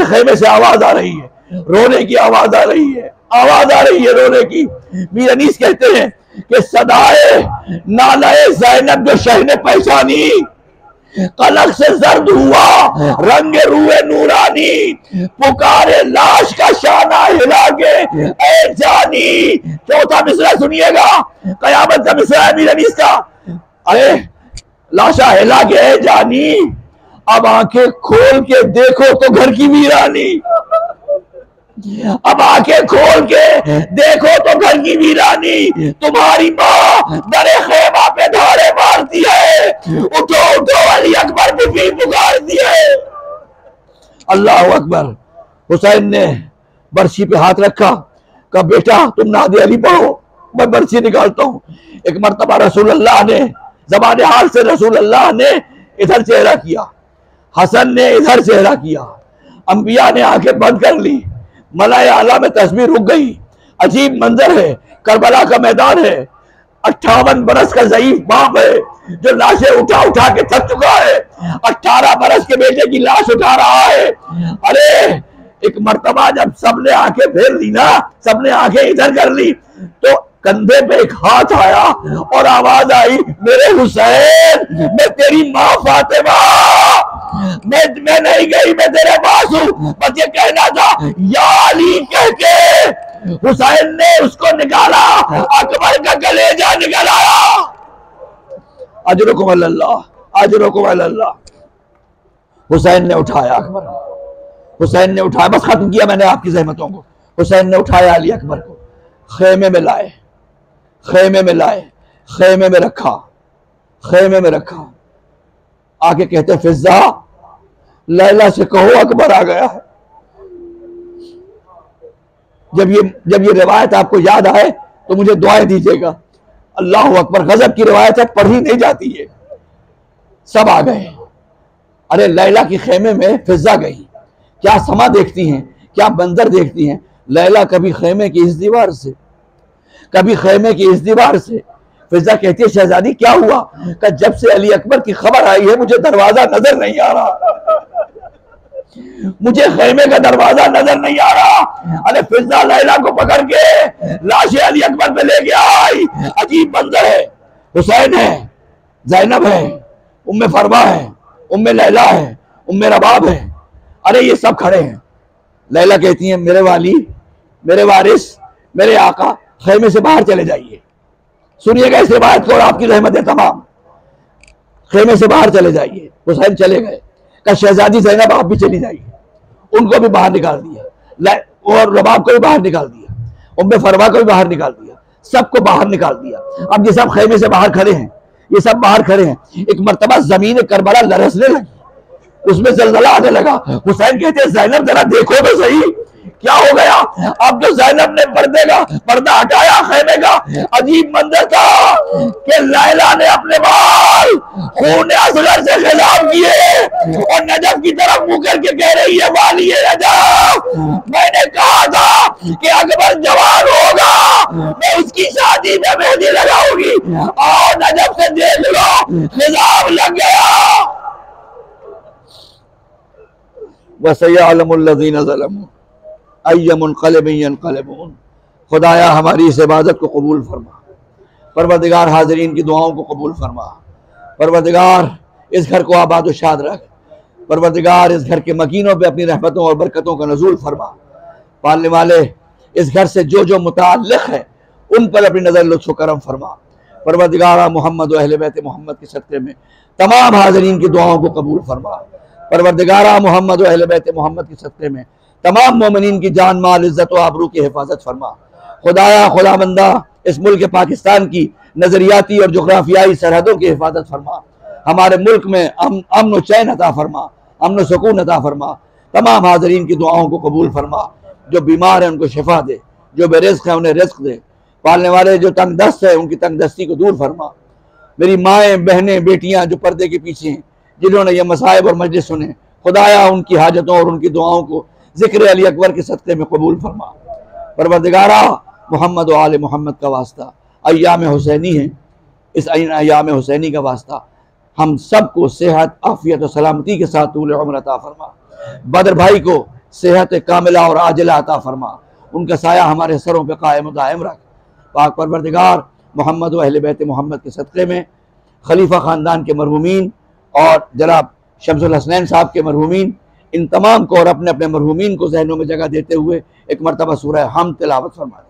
खेमे से आवाज आ रही है, रोने की आवाज आ रही है, आवाज आ रही है रोने की। मीर अनीस कहते हैं कि सदाए नालाए ज़ैनब जो शह ने पहचानी, कलक से जर्द हुआ रंगे रूए नूरानी, पुकारे लाश का शाना हिला के ऐ जानी। चौथा मिसरा सुनिएगा, कयामत का मिसरा है मीर अनीस का। अरे लाशा हिला के ऐ जानी, अब आंखें खोल के देखो तो घर की वीरानी, अब आंखें खोल के देखो तो घर की वीरानी। तुम्हारी माँ दरे खेमा पे धारे मारती है, उठो उठो अली अकबर बीबी पुकारती है। अल्लाह अकबर। हुसैन ने बर्छी पे हाथ रखा, कहा बेटा तुम नादे अली पढ़ो, मैं बर्छी निकालता हूँ। एक मर्तबा रसूल अल्लाह ने ज़बान हाल से रसूल अल्लाह ने इधर चेहरा किया, हसन ने इधर चेहरा किया, अंबिया ने आंखें बंद कर ली, मलाए आला में तस्वीर रुक गई। अजीब मंजर है, करबला का मैदान है, 58 बरस का ज़ईफ बाप है जो लाशें उठा उठा के थक चुका है, 18 बरस के बेटे की लाश उठा रहा है। अरे एक मर्तबा जब सबने आंखें फेर ली ना, सबने आंखें इधर कर ली, तो कंधे पे एक हाथ आया और आवाज आई, मेरे हुसैन, मैं तेरी माँ फातिमा, मैं नहीं गई, मैं तेरे पास हूं। बस ये कहना था या अली कह के हुसैन ने उसको निकाला, अकबर का कलेजा निकल आया। अजरुकुम अल्लाह, अजरुकुम अल्लाह। हुसैन ने उठाया अकबर, हुसैन ने उठाया, बस खत्म किया मैंने आपकी जहमतों को। हुसैन ने उठाया अली अकबर को, खेमे में लाए, खेमे में लाए, खेमे में रखा, खेमे में रखा। आके कहते फिजा लैला से कहो अकबर आ गया है। जब ये रिवायत आपको याद आए तो मुझे दुआएं दीजिएगा। अल्लाह अकबर, गजब की रिवायत है, पढ़ी नहीं जाती है। सब आ गए। अरे लैला की खेमे में फिजा गई, क्या समा देखती हैं, क्या मंजर देखती हैं। लैला कभी खेमे की इस दीवार से, कभी खेमे की इस दीवार से। फिजा कहती है शहजादी क्या हुआ? कि जब से अली अकबर की खबर आई है मुझे दरवाजा नजर नहीं आ रहा, मुझे खेमे का दरवाजा नजर नहीं आ रहा। अरे फिजा लैला को पकड़ के लाशें अली अकबर पे लेके आई। अजीब मंजर है, हुसैन है, ज़ैनब है, उम्मे फरमा है, उम्मे लैला है, उम्मे रबाब है। अरे ये सब खड़े हैं। लैला कहती है मेरे वाली, मेरे वारिस, मेरे आका, खेमे से बाहर चले जाइए। सुनिएगा इस रिवायत को और आपकी रहमत है तमाम। खेमे से बाहर चले जाइए। हुसैन चले गए। कहा शहजादी ज़ैनब आप भी चली जाइए। उनको भी बाहर निकाल दिया और रबाब को भी बाहर निकाल दिया, उम्मे फरमा को भी बाहर निकाल दिया, सबको बाहर निकाल दिया। अब ये सब खेमे से बाहर खड़े हैं, ये सब बाहर खड़े हैं। एक मर्तबा जमीन करबला लरसने लगी, उसमें जलजला आने लगा। हुसैन कहते हैं ज़ैनब जरा देखो तो सही क्या हो गया? अब तो ज़ैनब ने पर्दा हटाया खैमे का। अजीब मंजर था कि लैला ने अपने बाल खून असगर से खिलाफ किए और नजफ की तरफ मुंह करके कह रही है, वाली नजफ, मैंने कहा था कि अकबर जवान होगा मैं उसकी शादी में मेहंदी लगाऊंगी, और नजफ से देख लो खिलाफ लग गया। वसयअलमुल्लज़ीना ज़लमू अय्युमुनक़लिबिन यनक़लिबून। खुदाया हमारी इस इबादत को कबूल फरमा, परवरदिगार हाज़रीन की दुआओं को कबूल फरमा, परवरदिगार इस घर को आबाद व शाद रख, परवरदिगार इस घर के मकीनों पे अपनी रहमतों और बरकतों का नज़ूल फरमा। पालने वाले इस घर से जो जो मुताल्लिक़ है उन पर अपनी नज़र लुत्फ़ करम फरमा। परवरदिगार मोहम्मद व अहले बैत मोहम्मद के सदक़े में तमाम हाज़रीन की दुआओं को कबूल फरमा। परवरदिगार मोहम्मद व अहले बैत मोहम्मद के सदक़े में तमाम मोमिनीन की जान माल इज़्ज़त व आबरू की हिफाजत फरमा। खुदाया खुदाबंदा इस मुल्क पाकिस्तान की नज़रियाती और जोग्राफियाई सरहदों की हिफाजत फरमा। हमारे मुल्क में अमन व चैन अता फरमा, अमन व सुकून अता फरमा। तमाम हाज़रीन की दुआओं को कबूल फरमा। जो बीमार हैं उनको शिफा दे, जो बेरिज़्क़ है उन्हें रिज़्क़ दे। पालने वाले जो तंग दस्त है उनकी तंग दस्ती को दूर फरमा। मेरी माएँ, बहनें, बेटियाँ जो पर्दे के पीछे हैं, जिन्होंने ये मसाइब और मजलिस सुने, खुदाया उनकी हाजतों और उनकी दुआओं को ज़िक्र अली अकबर के सदक़े में कबूल फरमा। परवरदिगारा मोहम्मद व आले मोहम्मद का वास्ता अय्याम हुसैनी है, इस अय्याम हुसैनी का वास्ता हम सब को सेहत, आफ़ियत और सलामती के साथ तूल उम्र अता फरमा। बदर भाई को सेहत कामिला और आजिला अता फरमा। उनका साया हमारे सरों पे कायम दायम रख। पाक परवरदिगार मोहम्मद व अहले बैत मोहम्मद के सदक़े में खलीफा ख़ानदान के मरहूमीन और जनाब शम्सुल हसनैन साहब के मरहूमीन, इन तमाम को और अपने अपने मरहूमीन को ज़हनों में जगह देते हुए एक मरतबा सूरह हम तिलावत फरमा।